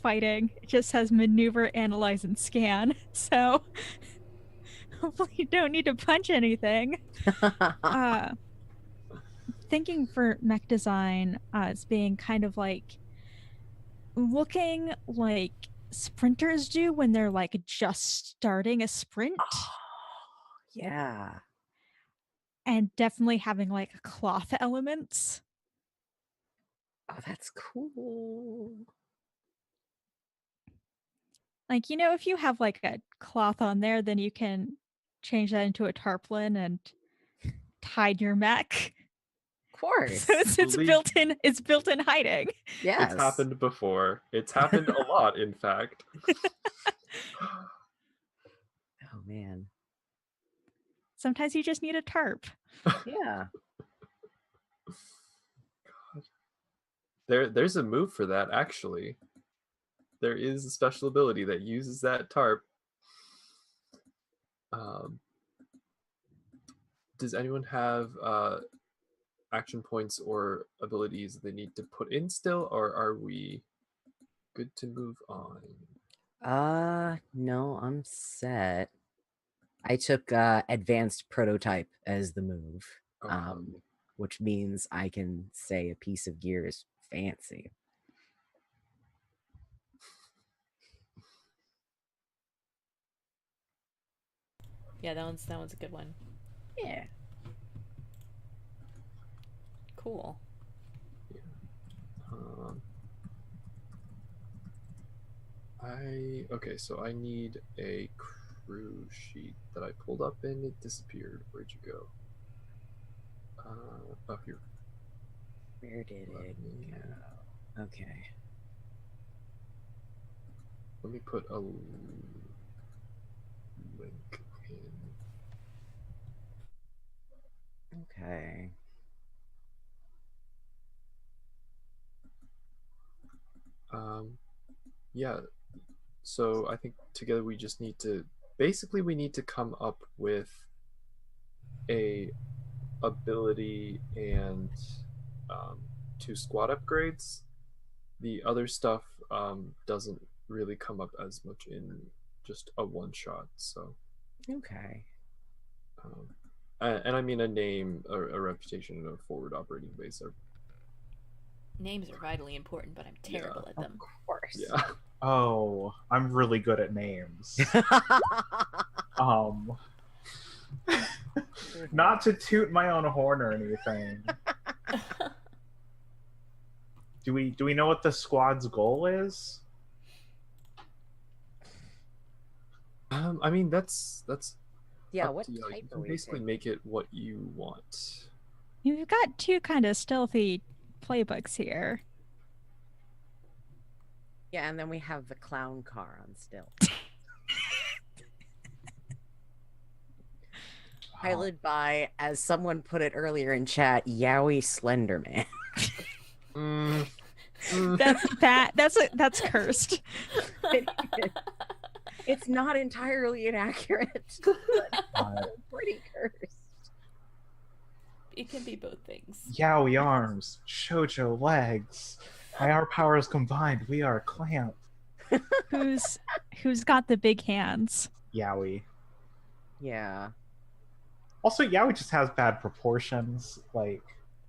Speaker 5: fighting. It just has maneuver, analyze, and scan. So hopefully you don't need to punch anything. Thinking for mech design as being kind of like looking like sprinters do when they're like just starting a sprint.
Speaker 3: Yeah.
Speaker 5: And definitely having like cloth elements.
Speaker 3: Oh, that's cool.
Speaker 5: Like, you know, if you have like a cloth on there, then you can change that into a tarpaulin and hide your mech.
Speaker 3: Of course.
Speaker 5: So it's built in hiding.
Speaker 3: Yes.
Speaker 2: It's happened before. It's happened a lot, in fact.
Speaker 3: Oh man.
Speaker 5: Sometimes you just need a tarp.
Speaker 3: Yeah.
Speaker 2: God. There's a move for that, actually. There is a special ability that uses that tarp. Does anyone have action points or abilities they need to put in still, or are we good to move on?
Speaker 3: No, I'm set. I took advanced prototype as the move,
Speaker 2: Okay.
Speaker 3: which means I can say a piece of gear is fancy.
Speaker 1: Yeah, that one's a good one.
Speaker 3: Yeah.
Speaker 1: Cool.
Speaker 2: Okay, so I need a crew sheet that I pulled up and it disappeared. Where'd you go? Oh, here.
Speaker 3: Where did it go? Okay.
Speaker 2: Let me put a link in.
Speaker 3: Okay.
Speaker 2: Yeah, so I think together we just need to we need to come up with a ability and 2 squad upgrades. The other stuff doesn't really come up as much in just a one shot, so
Speaker 3: Okay.
Speaker 2: and I mean a name, a reputation, and a forward operating base are.
Speaker 1: Names are vitally important, but I'm terrible at them.
Speaker 3: Of course.
Speaker 2: Yeah.
Speaker 4: Oh, I'm really good at names. Not to toot my own horn or anything. Do we know what the squad's goal is?
Speaker 2: I mean that's
Speaker 3: Yeah,
Speaker 2: up
Speaker 3: what
Speaker 2: to you.
Speaker 3: type
Speaker 2: You
Speaker 3: are
Speaker 2: can
Speaker 3: we
Speaker 2: basically
Speaker 3: taking?
Speaker 2: make it what you want.
Speaker 5: You've got two kind of stealthy playbooks here.
Speaker 3: Yeah, and then we have the clown car on still. Piloted by, as someone put it earlier in chat, Yowie Slenderman.
Speaker 5: That's cursed.
Speaker 3: It's not entirely inaccurate, but pretty cursed.
Speaker 1: It can be both things.
Speaker 4: Yowie arms, shoujo legs. By our powers combined, we are Clamp.
Speaker 5: Who's got the big hands?
Speaker 4: Yowie.
Speaker 3: Yeah.
Speaker 4: Also, Yowie just has bad proportions. Like,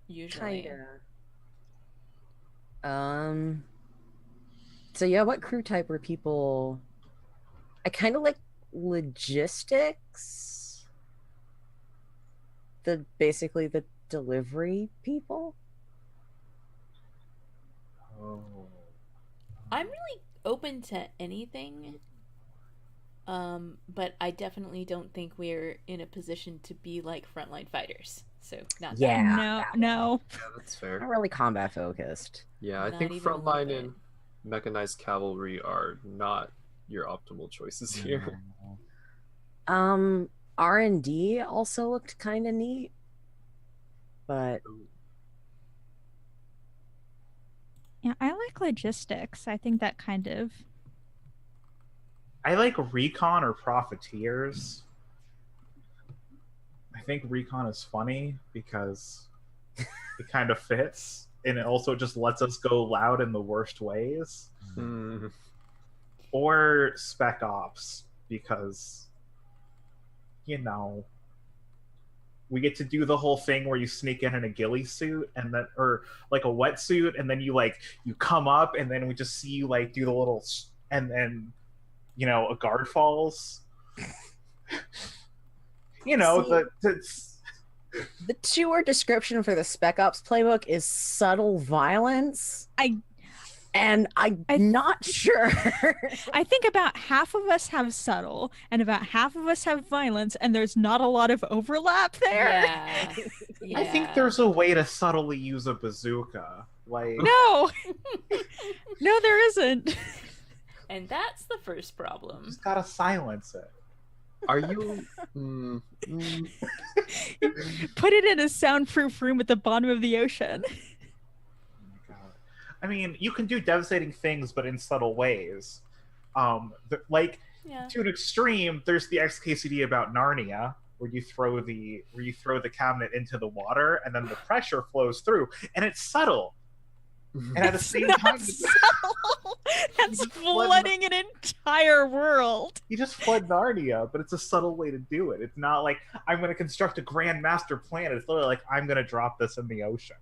Speaker 1: Usually.
Speaker 3: Kinda. So yeah, what crew type were people? I kind of like logistics. Basically the delivery people.
Speaker 4: oh.
Speaker 1: I'm really open to anything. But I definitely don't think we're in a position to be like frontline fighters. So not
Speaker 3: Yeah.
Speaker 5: No.
Speaker 2: Yeah, that's fair.
Speaker 3: Not really combat focused.
Speaker 2: Yeah, I
Speaker 1: Not
Speaker 2: think
Speaker 1: even a little
Speaker 2: frontline
Speaker 1: bit.
Speaker 2: and mechanized cavalry are not your optimal choices here.
Speaker 3: R&D also looked kind of neat, but
Speaker 5: Yeah, I like logistics. I think that kind of.
Speaker 4: I like recon or profiteers. I think recon is funny because it kind of fits, and it also just lets us go loud in the worst ways.
Speaker 2: Mm.
Speaker 4: Or spec ops because, you know, we get to do the whole thing where you sneak in a ghillie suit and then, or like a wetsuit, and then you come up, and then we just see you like do the little, and then, you know, a guard falls. You know,
Speaker 3: the two-word description for the Spec Ops playbook is subtle violence. I'm not sure.
Speaker 5: I think about half of us have subtle and about half of us have violence, and there's not a lot of overlap there.
Speaker 1: Yeah.
Speaker 4: I think there's a way to subtly use a bazooka. Like,
Speaker 5: No. No, there isn't.
Speaker 1: And that's the first problem.
Speaker 4: you just gotta silence it.
Speaker 2: Are you?
Speaker 5: Put it in a soundproof room at the bottom of the ocean.
Speaker 4: Oh my God. I mean, you can do devastating things, but in subtle ways. Like,
Speaker 1: Yeah.
Speaker 4: to an extreme, there's the XKCD about Narnia, where you throw the cabinet into the water, and then the pressure flows through, and it's subtle. And at the same time,
Speaker 5: That's flooding an entire world.
Speaker 4: you just flood Narnia, but it's a subtle way to do it. It's not like I'm going to construct a grand master plan. It's literally like I'm going to drop this in the ocean.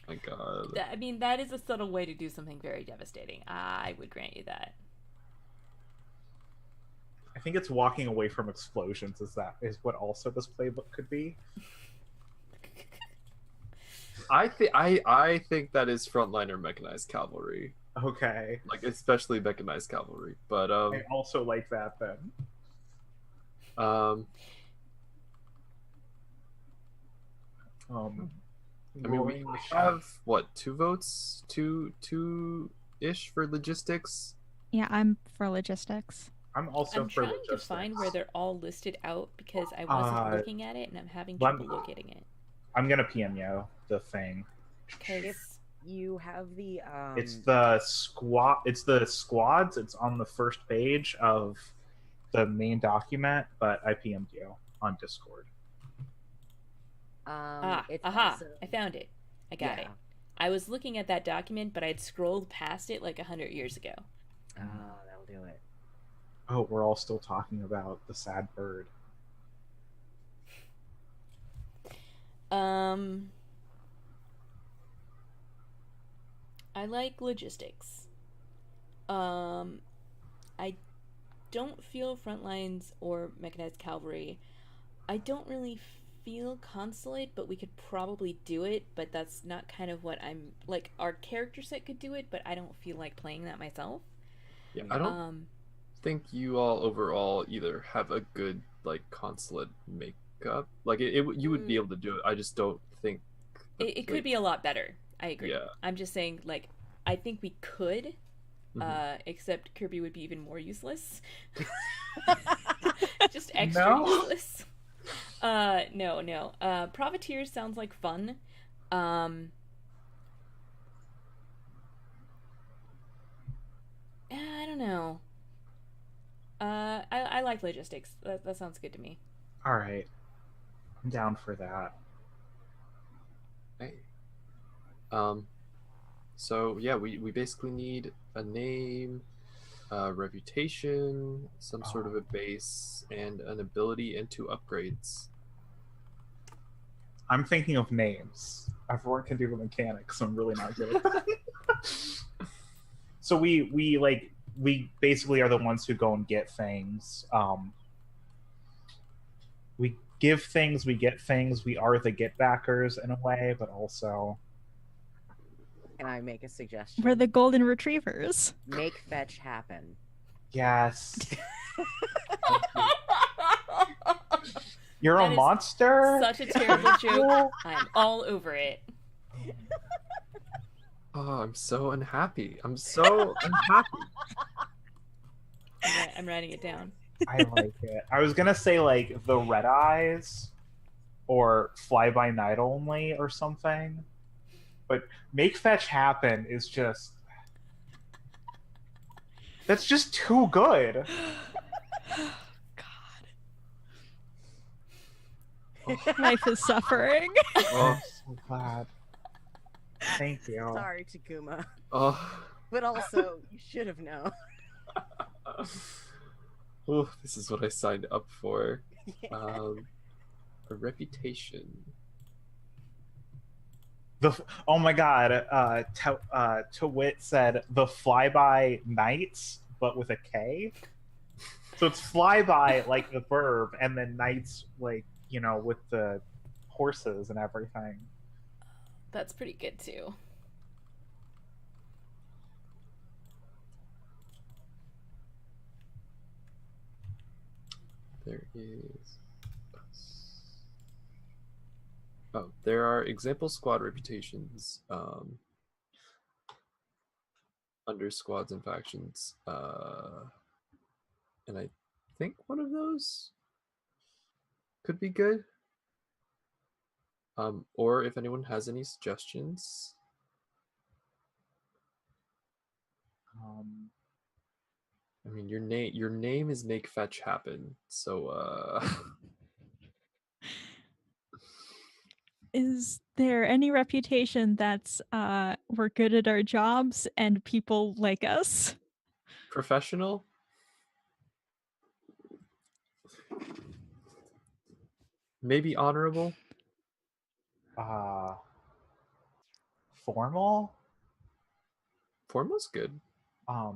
Speaker 2: My God.
Speaker 1: I mean, that is a subtle way to do something very devastating. I would grant you that.
Speaker 4: I think it's walking away from explosions is what also this playbook could be.
Speaker 2: I think that is frontliner mechanized cavalry.
Speaker 4: Okay.
Speaker 2: Like especially mechanized cavalry. But
Speaker 4: I also like that then.
Speaker 2: I mean, we have what, 2 votes, two-ish for logistics.
Speaker 5: Yeah, I'm for logistics.
Speaker 4: I'm also
Speaker 1: I'm
Speaker 4: for
Speaker 1: trying
Speaker 4: logistics.
Speaker 1: to find where they're all listed out because I wasn't looking at it and I'm having
Speaker 4: let
Speaker 1: trouble
Speaker 4: me-
Speaker 1: locating it.
Speaker 4: I'm gonna PM you the thing.
Speaker 1: Because
Speaker 3: You have the
Speaker 4: It's the squad. It's the squads. It's on the first page of the main document, but I PM'd you on Discord.
Speaker 3: it's
Speaker 1: aha,
Speaker 3: also-
Speaker 1: I found it. I got it. I was looking at that document, but I'd scrolled past it like 100 years ago.
Speaker 3: That'll do it.
Speaker 4: Oh, we're all still talking about the sad bird.
Speaker 1: I like logistics. I don't feel frontlines or mechanized cavalry. I don't really feel consulate, but we could probably do it, but that's not kind of what I'm like. Our character set could do it, but I don't feel like playing that myself.
Speaker 2: Yeah, I don't think you all overall either have a good like consulate makeup. Like you would be able to do it. I just don't think
Speaker 1: It could be a lot better. I agree.
Speaker 2: Yeah.
Speaker 1: I'm just saying, like, I think we could, except Kirby would be even more useless. Just extra useless. No. Profiteers sounds like fun. I don't know. I like logistics. That sounds good to me.
Speaker 4: All right, I'm down for that.
Speaker 2: Hey. So yeah, we basically need a name, a reputation, some sort of a base, and an ability and 2 upgrades.
Speaker 4: I'm thinking of names. Everyone can do the mechanics. I'm really not good at that. So we basically are the ones who go and get things. We give things, we get things. We are the get backers in a way, but also
Speaker 3: Can I make a suggestion?
Speaker 5: We're the golden retrievers.
Speaker 3: Make fetch happen.
Speaker 4: yes. You're
Speaker 1: That
Speaker 4: a
Speaker 1: is
Speaker 4: monster.
Speaker 1: Such a terrible joke. I'm all over it.
Speaker 2: Oh, I'm so unhappy. I'm so unhappy.
Speaker 1: I'm writing it down.
Speaker 4: I like it. I was gonna say like the red eyes or fly by night only or something, but make fetch happen is just that's just too good.
Speaker 1: God.
Speaker 5: Life is suffering.
Speaker 2: Oh,
Speaker 4: I'm so glad. Thank you.
Speaker 3: Sorry, Takuma.
Speaker 2: oh.
Speaker 3: But also, you should have known.
Speaker 2: Oh, this is what I signed up for.
Speaker 3: Yeah.
Speaker 2: A reputation.
Speaker 4: Oh my god, Tawit said the flyby nights, but with a K. So it's flyby like the verb, and then nights like, you know, with the horses and everything.
Speaker 1: That's pretty good too.
Speaker 2: There is. Oh, there are example squad reputations under squads and factions. And I think one of those could be good. Or if anyone has any suggestions. I mean, your name is Make Fetch Happen, so
Speaker 5: Is there any reputation that's we're good at our jobs and people like us?
Speaker 2: professional. Maybe honorable.
Speaker 4: Formal.
Speaker 2: Formal's good.
Speaker 4: I was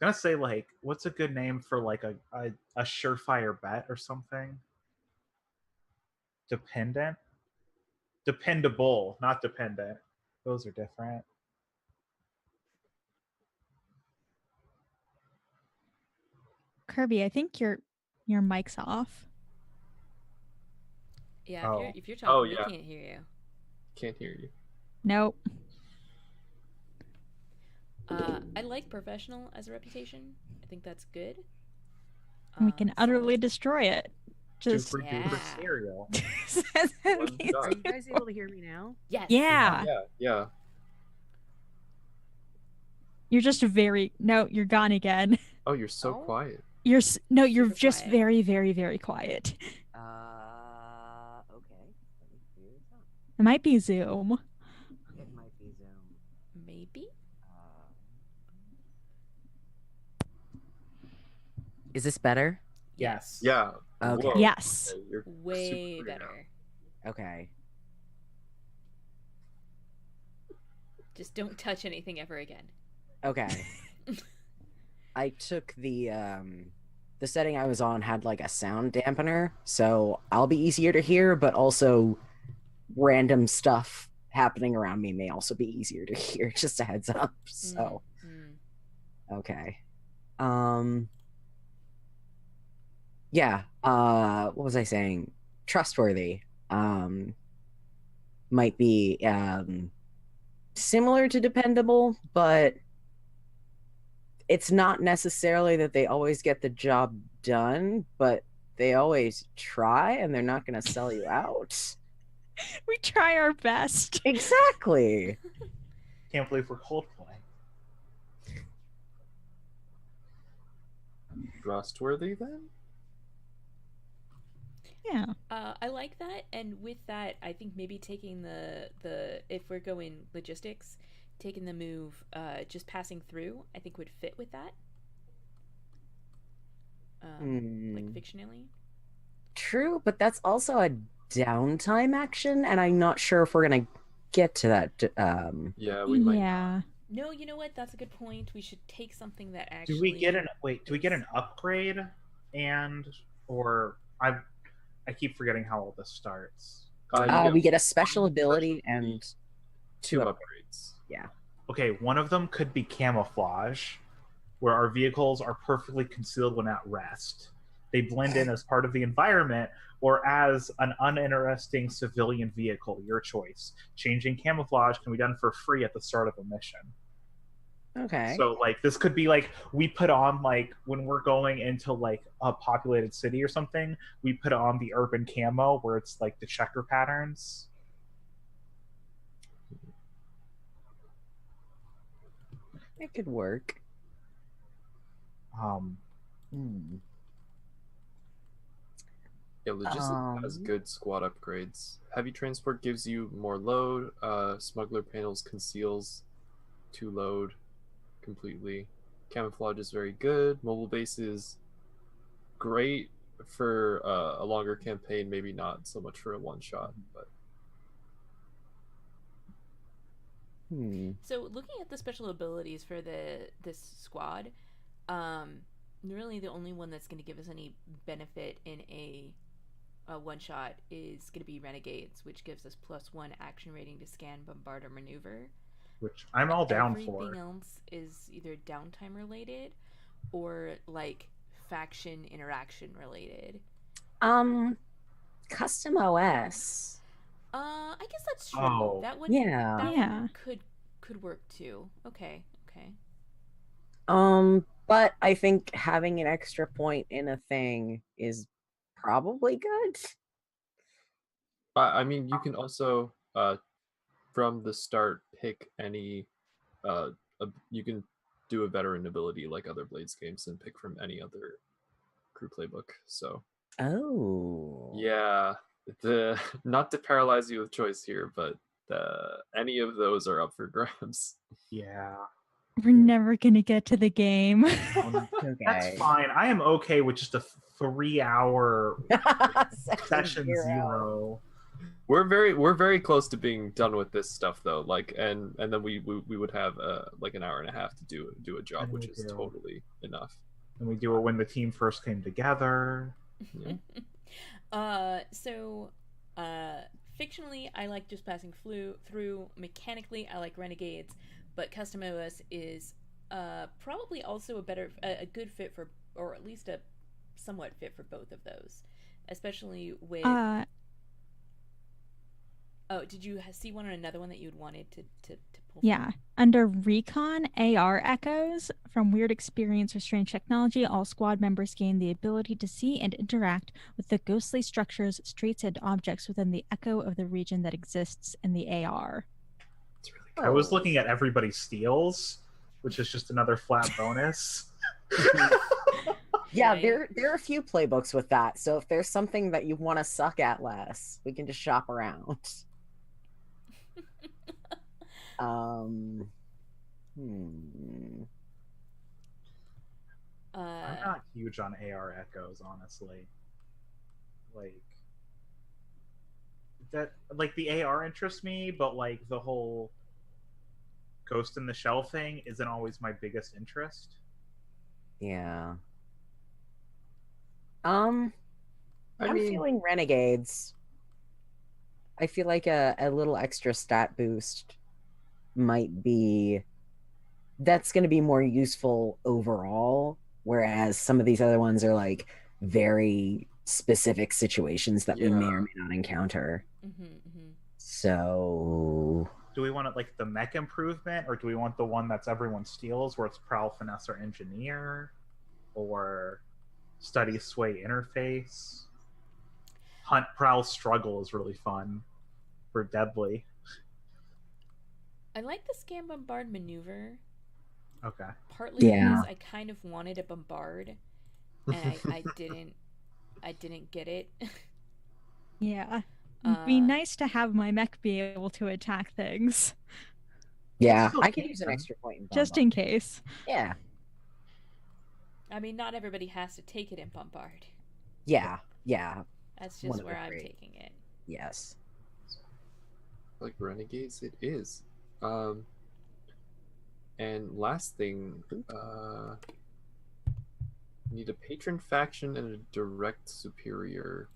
Speaker 4: gonna say like, what's a good name for like a surefire bet or something? Dependent. Dependable, not dependent. Those are different.
Speaker 5: Kirby, I think your mic's off.
Speaker 1: Yeah,
Speaker 4: Oh.
Speaker 1: if you're talking,
Speaker 2: Oh,
Speaker 1: we
Speaker 2: yeah.
Speaker 1: can't hear you.
Speaker 2: Can't hear you.
Speaker 5: Nope.
Speaker 1: I like professional as a reputation. I think that's good.
Speaker 5: We can
Speaker 1: So-
Speaker 5: utterly destroy it. Just
Speaker 4: Super duper
Speaker 1: Yeah.
Speaker 4: cereal.
Speaker 3: Are you guys able to hear me now?
Speaker 1: Yes.
Speaker 5: Yeah.
Speaker 2: Yeah.
Speaker 5: You're just you're gone again.
Speaker 2: Oh, you're so
Speaker 3: Oh?
Speaker 2: quiet.
Speaker 5: You're you're
Speaker 1: Super
Speaker 5: just
Speaker 1: quiet.
Speaker 5: very, very, very quiet.
Speaker 3: Okay. Let me figure this out.
Speaker 5: It might be Zoom.
Speaker 3: It might be Zoom.
Speaker 1: Maybe.
Speaker 3: Is this better?
Speaker 4: Yes.
Speaker 2: Yeah.
Speaker 3: Okay.
Speaker 2: Whoa.
Speaker 5: Yes.
Speaker 2: Okay, you're
Speaker 1: Way
Speaker 2: super clear now.
Speaker 1: better.
Speaker 3: Okay.
Speaker 1: Just don't touch anything ever again.
Speaker 3: Okay. I took the setting I was on had like a sound dampener, so I'll be easier to hear, but also random stuff happening around me may also be easier to hear. Just a heads up. So okay. Yeah, what was I saying? Trustworthy. might be similar to dependable, but it's not necessarily that they always get the job done, but they always try and they're not going to sell you out.
Speaker 5: We try our best.
Speaker 3: Exactly.
Speaker 4: Can't believe we're Coldplay.
Speaker 2: Trustworthy then?
Speaker 5: Yeah.
Speaker 1: I like that, and with that, I think maybe taking the if we're going logistics, taking the move, just passing through, I think would fit with that. Like fictionally.
Speaker 3: True, but that's also a downtime action, and I'm not sure if we're gonna get to that.
Speaker 2: Yeah, we might.
Speaker 5: Yeah.
Speaker 1: No, you know what? That's a good point. We should take something that
Speaker 4: Do
Speaker 1: actually.
Speaker 4: we get an upgrade, or I keep forgetting how all this starts.
Speaker 3: We get a special ability and
Speaker 2: two upgrades.
Speaker 3: Yeah.
Speaker 4: Okay, one of them could be camouflage, where our vehicles are perfectly concealed when at rest. They blend in as part of the environment or as an uninteresting civilian vehicle, your choice. Changing camouflage can be done for free at the start of a mission.
Speaker 3: Okay.
Speaker 4: So like this could be like we put on like when we're going into like a populated city or something, we put on the urban camo where it's like the checker patterns.
Speaker 3: It could work.
Speaker 2: Yeah, logistics has good squad upgrades. Heavy transport gives you more load. Smuggler panels conceals 2 load completely. Camouflage is very good. Mobile base is great for a longer campaign, maybe not so much for a one shot, but
Speaker 1: So looking at the special abilities for this squad, really the only one that's going to give us any benefit in a one shot is going to be Renegades, which gives us +1 action rating to scan, bombard, or maneuver.
Speaker 4: Which I'm all down for.
Speaker 1: Everything else is either downtime related or like faction interaction related.
Speaker 3: Custom OS.
Speaker 1: I guess that's true.
Speaker 4: Oh.
Speaker 1: That one,
Speaker 3: Yeah.
Speaker 1: that
Speaker 5: Yeah.
Speaker 1: one could work too. Okay.
Speaker 3: But I think having an extra point in a thing is probably good.
Speaker 2: I mean, you can also from the start pick any you can do a veteran ability like other Blades games and pick from any other crew playbook. So yeah, not to paralyze you with choice here, but any of those are up for grabs.
Speaker 4: Yeah.
Speaker 5: We're never going to get to the game.
Speaker 3: Okay.
Speaker 4: That's fine. I am okay with just a 3-hour session zero.
Speaker 2: We're very close to being done with this stuff though. Like and then we would have like an hour and a half to do a job, which is totally enough.
Speaker 4: And we do it when the team first came together.
Speaker 2: Yeah.
Speaker 1: So fictionally I like just passing through. Mechanically I like Renegades, but custom OS is probably also a good fit for, or at least a somewhat fit for both of those, especially with Oh, did you see one or another one that you'd wanted to pull?
Speaker 5: Yeah. Under Recon, AR echoes. From weird experience or strange technology, all squad members gain the ability to see and interact with the ghostly structures, streets, and objects within the echo of the region that exists in the AR.
Speaker 4: It's really good. I was looking at Everybody Steals, which is just another flat bonus.
Speaker 3: Yeah, there are a few playbooks with that. So if there's something that you want to suck at less, we can just shop around.
Speaker 4: I'm not huge on AR echoes, honestly. Like the AR interests me, but like the whole Ghost in the Shell thing isn't always my biggest interest.
Speaker 3: Yeah. I'm feeling Renegades. I feel like a little extra stat boost might be that's going to be more useful overall, whereas some of these other ones are like very specific situations that we may or may not encounter. So
Speaker 4: Do we want it like the mech improvement, or do we want the one that's everyone steals, where it's prowl, finesse, or engineer, or study, sway, interface? Hunt, prowl, struggle is really fun for deadly.
Speaker 1: I like the scan bombard maneuver,
Speaker 4: Okay.
Speaker 1: partly
Speaker 3: Yeah.
Speaker 1: because I kind of wanted a bombard, and I didn't get it.
Speaker 5: Yeah. It'd be nice to have my mech be able to attack things.
Speaker 3: yeah,
Speaker 4: Still
Speaker 3: I could use an
Speaker 4: can.
Speaker 3: extra point in
Speaker 5: Just
Speaker 3: bombard.
Speaker 5: in case.
Speaker 3: Yeah.
Speaker 1: I mean, not everybody has to take it in bombard.
Speaker 3: Yeah. Yeah.
Speaker 1: That's
Speaker 3: One
Speaker 1: just
Speaker 3: of
Speaker 1: where
Speaker 3: the
Speaker 1: I'm
Speaker 3: three.
Speaker 1: taking it.
Speaker 3: Yes.
Speaker 2: Like renegades, it is. And last thing, need a patron faction and a direct superior.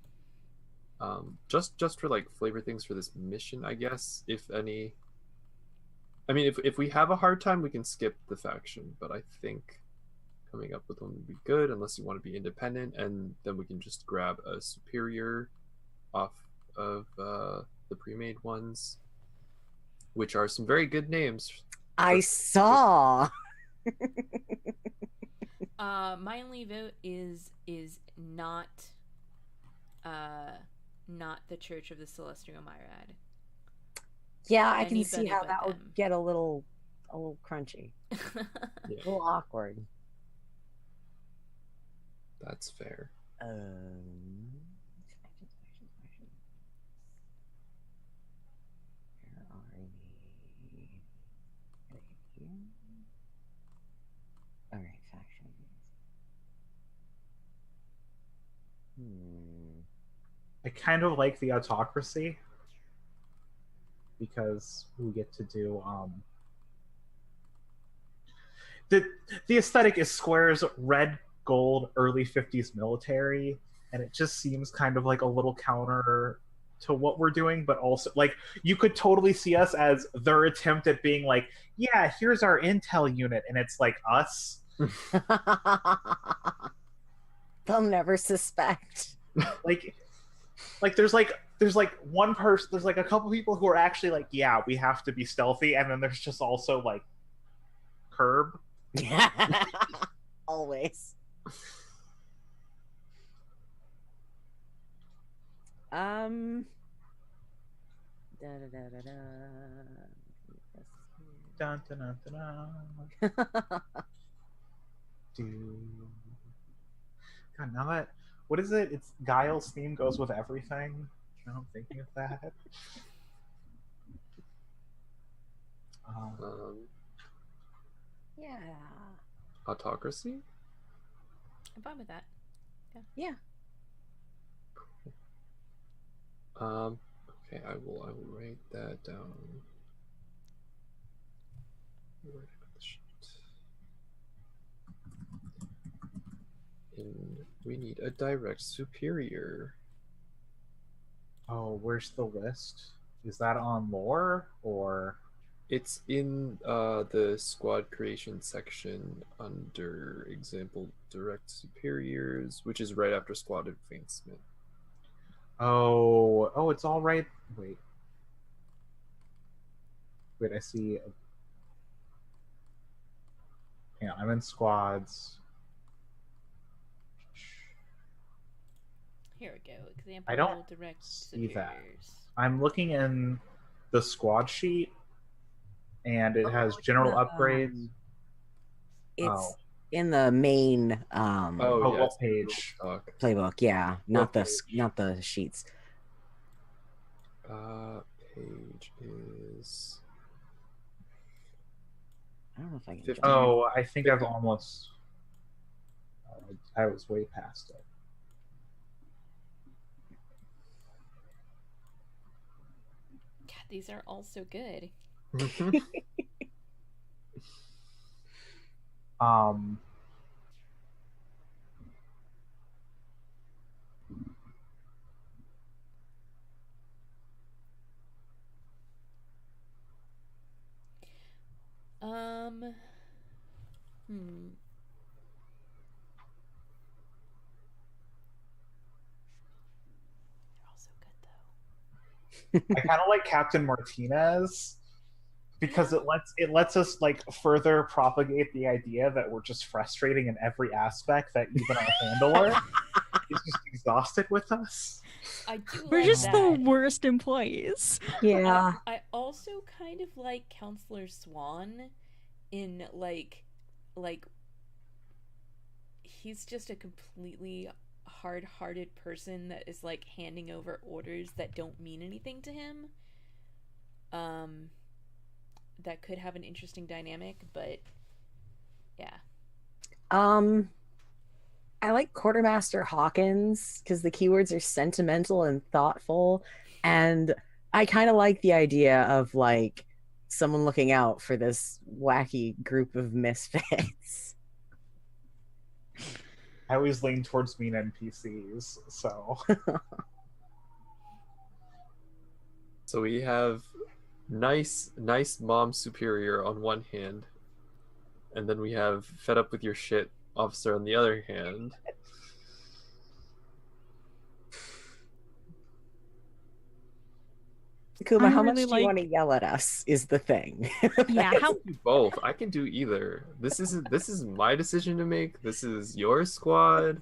Speaker 2: Just for like flavor things for this mission, I guess. If any, I mean, if we have a hard time, we can skip the faction. But I think coming up with one would be good, unless you want to be independent, and then we can just grab a superior off of the pre-made ones, which are some very good names.
Speaker 3: I saw.
Speaker 1: My only vote is not not the Church of the Celestial Myrad.
Speaker 3: Yeah, I can see
Speaker 1: Anybody
Speaker 3: how
Speaker 1: but
Speaker 3: that would
Speaker 1: them.
Speaker 3: get a little crunchy,
Speaker 2: Yeah,
Speaker 3: a little awkward.
Speaker 2: that's fair.
Speaker 3: Where are we? Here. All right, factions.
Speaker 4: I kind of like the autocracy because we get to do the aesthetic is squares, red, gold, early 50s military, and it just seems kind of like a little counter to what we're doing, but also like you could totally see us as their attempt at being like, yeah, here's our intel unit, and it's like us.
Speaker 3: They'll never suspect.
Speaker 4: Like there's one person, there's like a couple people who are actually like, yeah, we have to be stealthy, and then there's just also like Curb.
Speaker 3: Yeah. Always. Da, da, da, da, da.
Speaker 4: Dun, dun, dun, dun, dun. God, now that what is it? It's Guile's theme goes with everything. Now I'm thinking of that.
Speaker 3: Yeah.
Speaker 2: Autocracy?
Speaker 1: I'm fine with that.
Speaker 3: Yeah.
Speaker 2: Okay, I will write that down. Where did I put the sheet? And we need a direct superior.
Speaker 4: Oh, where's the list? Is that on lore or?
Speaker 2: It's in the squad creation section under example direct superiors, which is right after squad advancement.
Speaker 4: Oh, it's all right. Wait, I see. Hang on, I'm in squads.
Speaker 1: Here we go. Example
Speaker 4: I don't
Speaker 1: direct
Speaker 4: see that.
Speaker 1: superiors.
Speaker 4: I'm looking in the squad sheet, and it has general upgrades.
Speaker 3: It's in the main
Speaker 4: what page?
Speaker 3: playbook. Yeah, not the sheets.
Speaker 2: Page is.
Speaker 3: I don't know if I can.
Speaker 2: 50.
Speaker 4: Oh, I think I've almost. I was way past it.
Speaker 1: God, these are all so good. They're all so good though.
Speaker 4: I kind of like Captain Martinez because it lets us like further propagate the idea that we're just frustrating in every aspect, that even our handler is just exhausted with us.
Speaker 1: I do
Speaker 5: We're
Speaker 1: like
Speaker 5: just
Speaker 1: that.
Speaker 5: the worst employees.
Speaker 3: Yeah.
Speaker 1: I also kind of like Counselor Swan in like he's just a completely hard-hearted person that is like handing over orders that don't mean anything to him. That could have an interesting dynamic, but yeah.
Speaker 3: I like Quartermaster Hawkins because the keywords are sentimental and thoughtful, and I kind of like the idea of like someone looking out for this wacky group of misfits.
Speaker 4: I always lean towards mean NPCs, so.
Speaker 2: So we have nice mom superior on one hand, and then we have fed up with your shit officer on the other hand.
Speaker 3: Kuma,
Speaker 5: I
Speaker 3: how
Speaker 5: really
Speaker 3: much do you want to
Speaker 5: like-
Speaker 3: yell at us is the thing.
Speaker 5: Yeah,
Speaker 2: I
Speaker 5: how
Speaker 2: can do both. I can do either. This is my decision to make. This is your squad.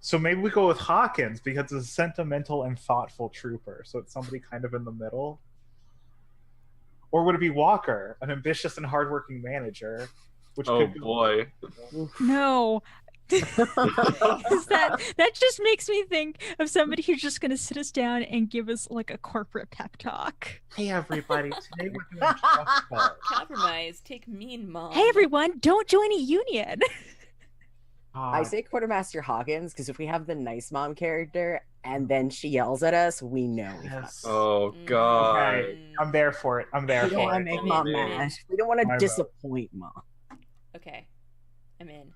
Speaker 4: So maybe we go with Hawkins because it's a sentimental and thoughtful trooper. So it's somebody kind of in the middle. Or would it be Walker, an ambitious and hardworking manager? Which
Speaker 2: Oh
Speaker 4: could go-
Speaker 2: boy.
Speaker 5: no. 'Cause that just makes me think of somebody who's just going to sit us down and give us like a corporate pep talk.
Speaker 4: Hey everybody, today we're doing trust falls.
Speaker 1: Compromise. Take mean mom.
Speaker 5: Hey everyone, don't join a union.
Speaker 3: I say Quartermaster Hawkins because if we have the nice mom character and then she yells at us, we know we fucked.
Speaker 4: Yes.
Speaker 2: Oh god.
Speaker 4: Okay, I'm there for it. I'm there
Speaker 3: We don't
Speaker 4: for
Speaker 3: want to
Speaker 4: it.
Speaker 3: make
Speaker 1: I'm
Speaker 3: mom
Speaker 1: in.
Speaker 3: mad. We don't want
Speaker 4: My
Speaker 3: to
Speaker 4: vote.
Speaker 3: disappoint mom.
Speaker 1: Okay. I'm in.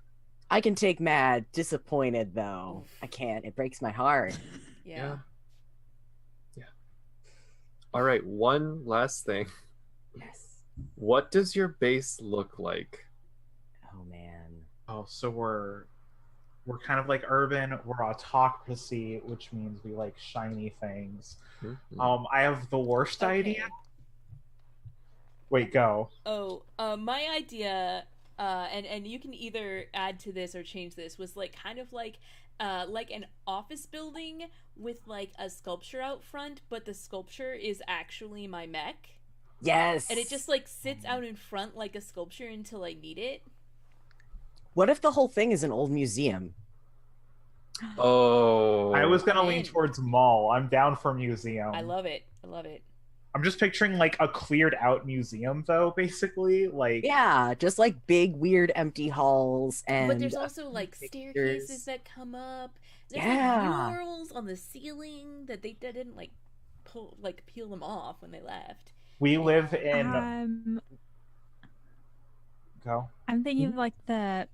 Speaker 3: I can take mad, disappointed though. I can't. It breaks my heart.
Speaker 1: Yeah.
Speaker 2: Yeah. All right, one last thing.
Speaker 3: Yes.
Speaker 2: What does your base look like?
Speaker 3: Oh man.
Speaker 4: Oh, so we're kind of like urban. We're autocracy, which means we like shiny things.
Speaker 2: Mhm.
Speaker 4: I have the worst
Speaker 1: Okay.
Speaker 4: idea. Wait, go.
Speaker 1: Oh, my idea, and you can either add to this or change this, was like kind of like an office building with like a sculpture out front, but the sculpture is actually my mech,
Speaker 3: Yes.
Speaker 1: and it just like sits out in front like a sculpture until I need it.
Speaker 3: What if the whole thing is an old museum?
Speaker 2: Oh.
Speaker 4: I was gonna lean
Speaker 1: in.
Speaker 4: towards mall. I'm down for museum.
Speaker 1: I love it. I love it.
Speaker 4: I'm just picturing like a cleared out museum though, basically. Like
Speaker 3: Yeah, just like big, weird, empty halls and.
Speaker 1: But there's also like
Speaker 3: pictures.
Speaker 1: staircases that come up. There's
Speaker 3: Yeah.
Speaker 1: like murals on the ceiling that they didn't like peel them off when they left.
Speaker 4: we live in go.
Speaker 5: I'm thinking of like the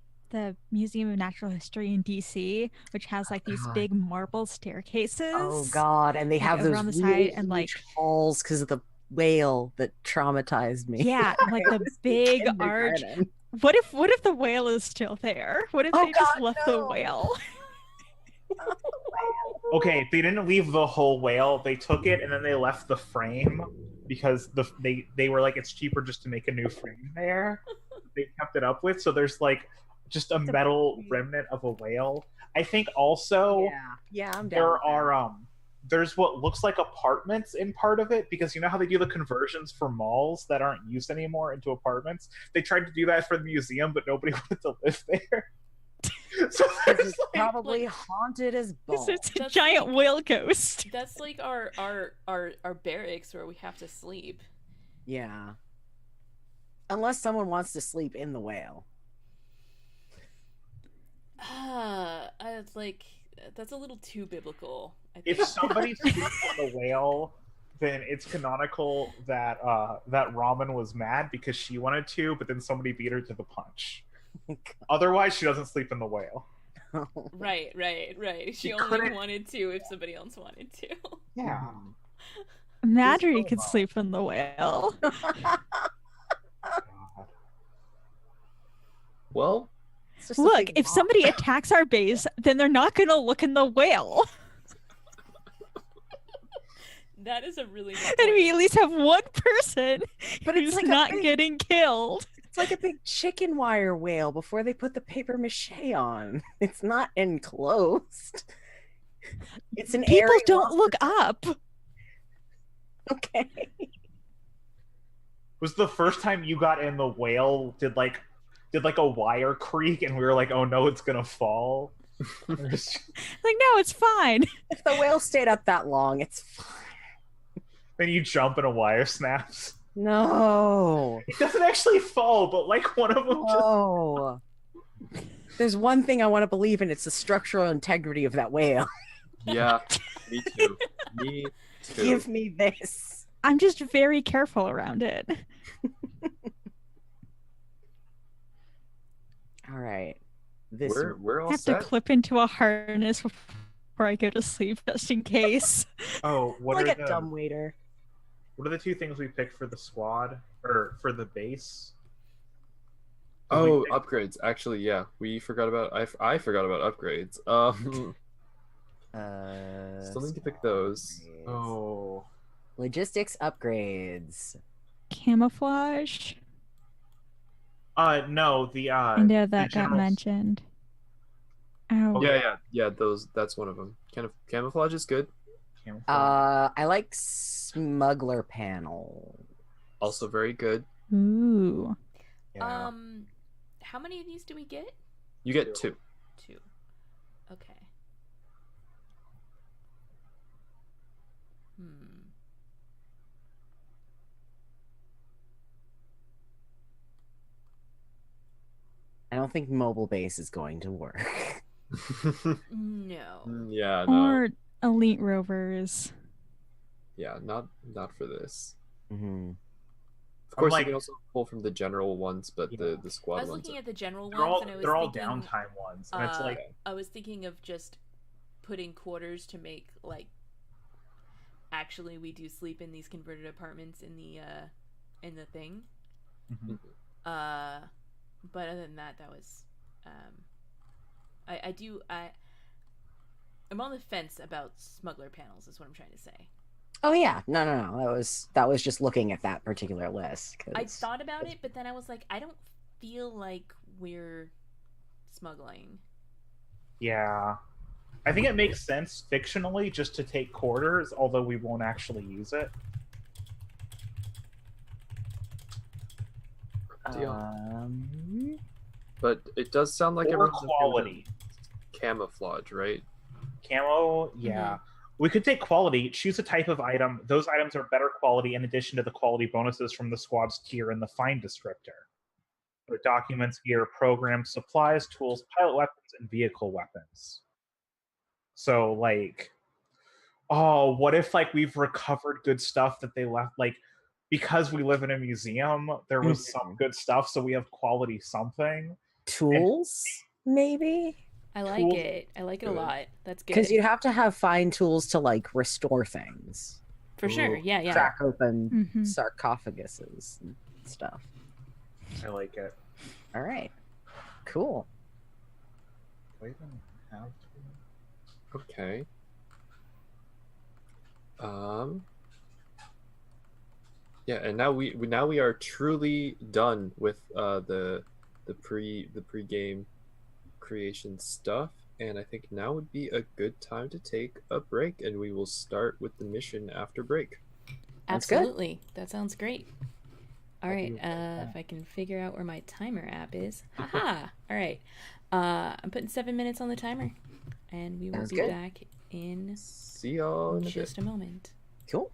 Speaker 5: Museum of Natural History in DC, which has like these
Speaker 3: God.
Speaker 5: big marble staircases.
Speaker 3: Oh God! And they
Speaker 5: like,
Speaker 3: have
Speaker 5: over
Speaker 3: those
Speaker 5: on the
Speaker 3: really
Speaker 5: side and, like-
Speaker 3: huge halls because of the whale that traumatized me.
Speaker 5: Yeah, and, like the big arch.
Speaker 3: Kindergarten.
Speaker 5: What if the whale is still there? What if
Speaker 3: Oh,
Speaker 5: they just
Speaker 3: God,
Speaker 5: left
Speaker 3: no.
Speaker 5: the whale?
Speaker 4: Okay, they didn't leave the whole whale. They took it and then they left the frame because they were like it's cheaper just to make a new frame there. They kept it up with, so there's like just a metal remnant of a whale. I think also
Speaker 3: Yeah, I'm down.
Speaker 4: there
Speaker 3: with that.
Speaker 4: are there's what looks like apartments in part of it because you know how they do the conversions for malls that aren't used anymore into apartments. They tried to do that for the museum, but nobody wanted to live there. So
Speaker 3: This
Speaker 4: there's
Speaker 3: is
Speaker 4: like,
Speaker 3: probably haunted as balls.
Speaker 5: It's a
Speaker 1: That's
Speaker 5: giant
Speaker 1: like-
Speaker 5: whale ghost.
Speaker 1: That's like our barracks where we have to sleep.
Speaker 3: Yeah. Unless someone wants to sleep in the whale.
Speaker 1: It's like that's a little too biblical. I
Speaker 4: if
Speaker 1: think.
Speaker 4: somebody sleeps on the whale, then it's canonical that that Ramen was mad because she wanted to, but then somebody beat her to the punch. Otherwise, she doesn't sleep in the whale.
Speaker 1: Right. She
Speaker 4: You
Speaker 1: only
Speaker 4: couldn't-
Speaker 1: wanted to if somebody else wanted to.
Speaker 4: Yeah.
Speaker 5: Madry
Speaker 4: so
Speaker 5: could
Speaker 4: long.
Speaker 5: sleep in the whale.
Speaker 4: God.
Speaker 2: Well,
Speaker 3: It's just a
Speaker 5: Look,
Speaker 3: big
Speaker 5: if
Speaker 3: rock.
Speaker 5: somebody attacks our base, then they're not going to look in the whale.
Speaker 1: That is a really good
Speaker 5: And we
Speaker 1: point.
Speaker 5: at least have one person
Speaker 3: But
Speaker 5: who's
Speaker 3: it's like
Speaker 5: not
Speaker 3: a big,
Speaker 5: getting killed.
Speaker 3: it's like a big chicken wire whale before they put the paper mache on. It's not enclosed. It's an
Speaker 5: People
Speaker 3: airy
Speaker 5: don't look
Speaker 3: lobster.
Speaker 5: up.
Speaker 3: Okay.
Speaker 4: Was the first time you got in the whale, did like a wire creak and we were like, oh no, it's gonna fall?
Speaker 5: Like, no, it's fine.
Speaker 3: If the whale stayed up that long, it's fine.
Speaker 4: Then you jump and a wire snaps.
Speaker 3: No.
Speaker 4: It doesn't actually fall, but like one of them just.
Speaker 3: Oh. There's one thing I want to believe in. It's the structural integrity of that whale.
Speaker 2: Yeah, me too. Me too.
Speaker 3: Give me this.
Speaker 5: I'm just very careful around it.
Speaker 3: All right. This
Speaker 2: We're
Speaker 5: I
Speaker 2: all
Speaker 5: have
Speaker 2: set.
Speaker 5: to clip into a harness before I go to sleep just in case.
Speaker 4: Oh, what
Speaker 3: like
Speaker 4: are
Speaker 3: a
Speaker 4: the
Speaker 3: dumb waiter.
Speaker 4: what are the two things we picked for the squad or for the base?
Speaker 2: Oh, upgrades. Actually, yeah, we forgot about. I forgot about upgrades. Still need to pick those.
Speaker 3: Upgrades.
Speaker 4: Oh,
Speaker 3: Logistics upgrades.
Speaker 5: Camouflage.
Speaker 4: no,
Speaker 5: I know that got
Speaker 4: general-
Speaker 5: mentioned. Oh,
Speaker 2: Yeah. Those. That's one of them. Kind of camouflage is good.
Speaker 3: I like smuggler panel.
Speaker 2: Also very good.
Speaker 5: ooh.
Speaker 4: Yeah.
Speaker 1: How many of these do we get?
Speaker 2: You get 2.
Speaker 1: 2. Okay.
Speaker 3: I don't think mobile base is going to work.
Speaker 1: No.
Speaker 2: Yeah, no.
Speaker 5: Or elite rovers.
Speaker 2: Yeah, not for this.
Speaker 3: Mm-hmm.
Speaker 2: Of course,
Speaker 4: like-
Speaker 2: you can also pull from the general ones, but
Speaker 4: Yeah.
Speaker 2: the
Speaker 1: I
Speaker 2: squad
Speaker 1: was
Speaker 2: ones.
Speaker 1: looking at the general
Speaker 4: they're
Speaker 1: ones,
Speaker 4: all
Speaker 1: and I was
Speaker 4: they're all
Speaker 1: thinking,
Speaker 4: downtime ones, and it's like
Speaker 1: I was thinking of just putting quarters to make like. Actually, we do sleep in these converted apartments in the thing.
Speaker 4: Mhm.
Speaker 1: But other than that, that was, I'm on the fence about smuggler panels. Is what I'm trying to say.
Speaker 3: Oh yeah, no. That was just looking at that particular list. 'cause-
Speaker 1: I thought about it, but then I was like, I don't feel like we're smuggling.
Speaker 4: Yeah. I think it makes sense fictionally just to take quarters, although we won't actually use it.
Speaker 2: But it does sound like
Speaker 4: Or
Speaker 2: everyone's okay with
Speaker 4: quality.
Speaker 2: camouflage, right?
Speaker 4: Camo, yeah. We could take quality, choose a type of item. Those items are better quality in addition to the quality bonuses from the squad's tier in the find descriptor. So documents, gear, programs, supplies, tools, pilot weapons, and vehicle weapons. So, like, oh, what if, like, we've recovered good stuff that they left? Like, because we live in a museum, there was some good stuff, so we have quality something.
Speaker 3: tools, maybe?
Speaker 1: I like
Speaker 4: Tools.
Speaker 1: it. I like it a
Speaker 2: Good.
Speaker 1: lot. That's good.
Speaker 3: Because you'd have to have fine tools to like restore things.
Speaker 1: For sure.
Speaker 2: Ooh.
Speaker 1: Yeah.
Speaker 3: Crack open
Speaker 5: Mhm.
Speaker 3: sarcophaguses and stuff.
Speaker 4: I like it.
Speaker 3: All right. Cool.
Speaker 4: Do I even have to?
Speaker 2: Okay. Yeah, and now we are truly done with the pre-game creation stuff, and I think now would be a good time to take a break, and we will start with the mission after break.
Speaker 3: Sounds good.
Speaker 1: Absolutely. That sounds great. All right.
Speaker 4: be right back.
Speaker 1: If I can figure out where my timer app is. Haha. All right. I'm putting 7 minutes on the timer, and we will
Speaker 3: Sounds
Speaker 1: be
Speaker 3: good.
Speaker 1: back in
Speaker 2: See y'all in a bit.
Speaker 1: just a moment.
Speaker 3: Cool.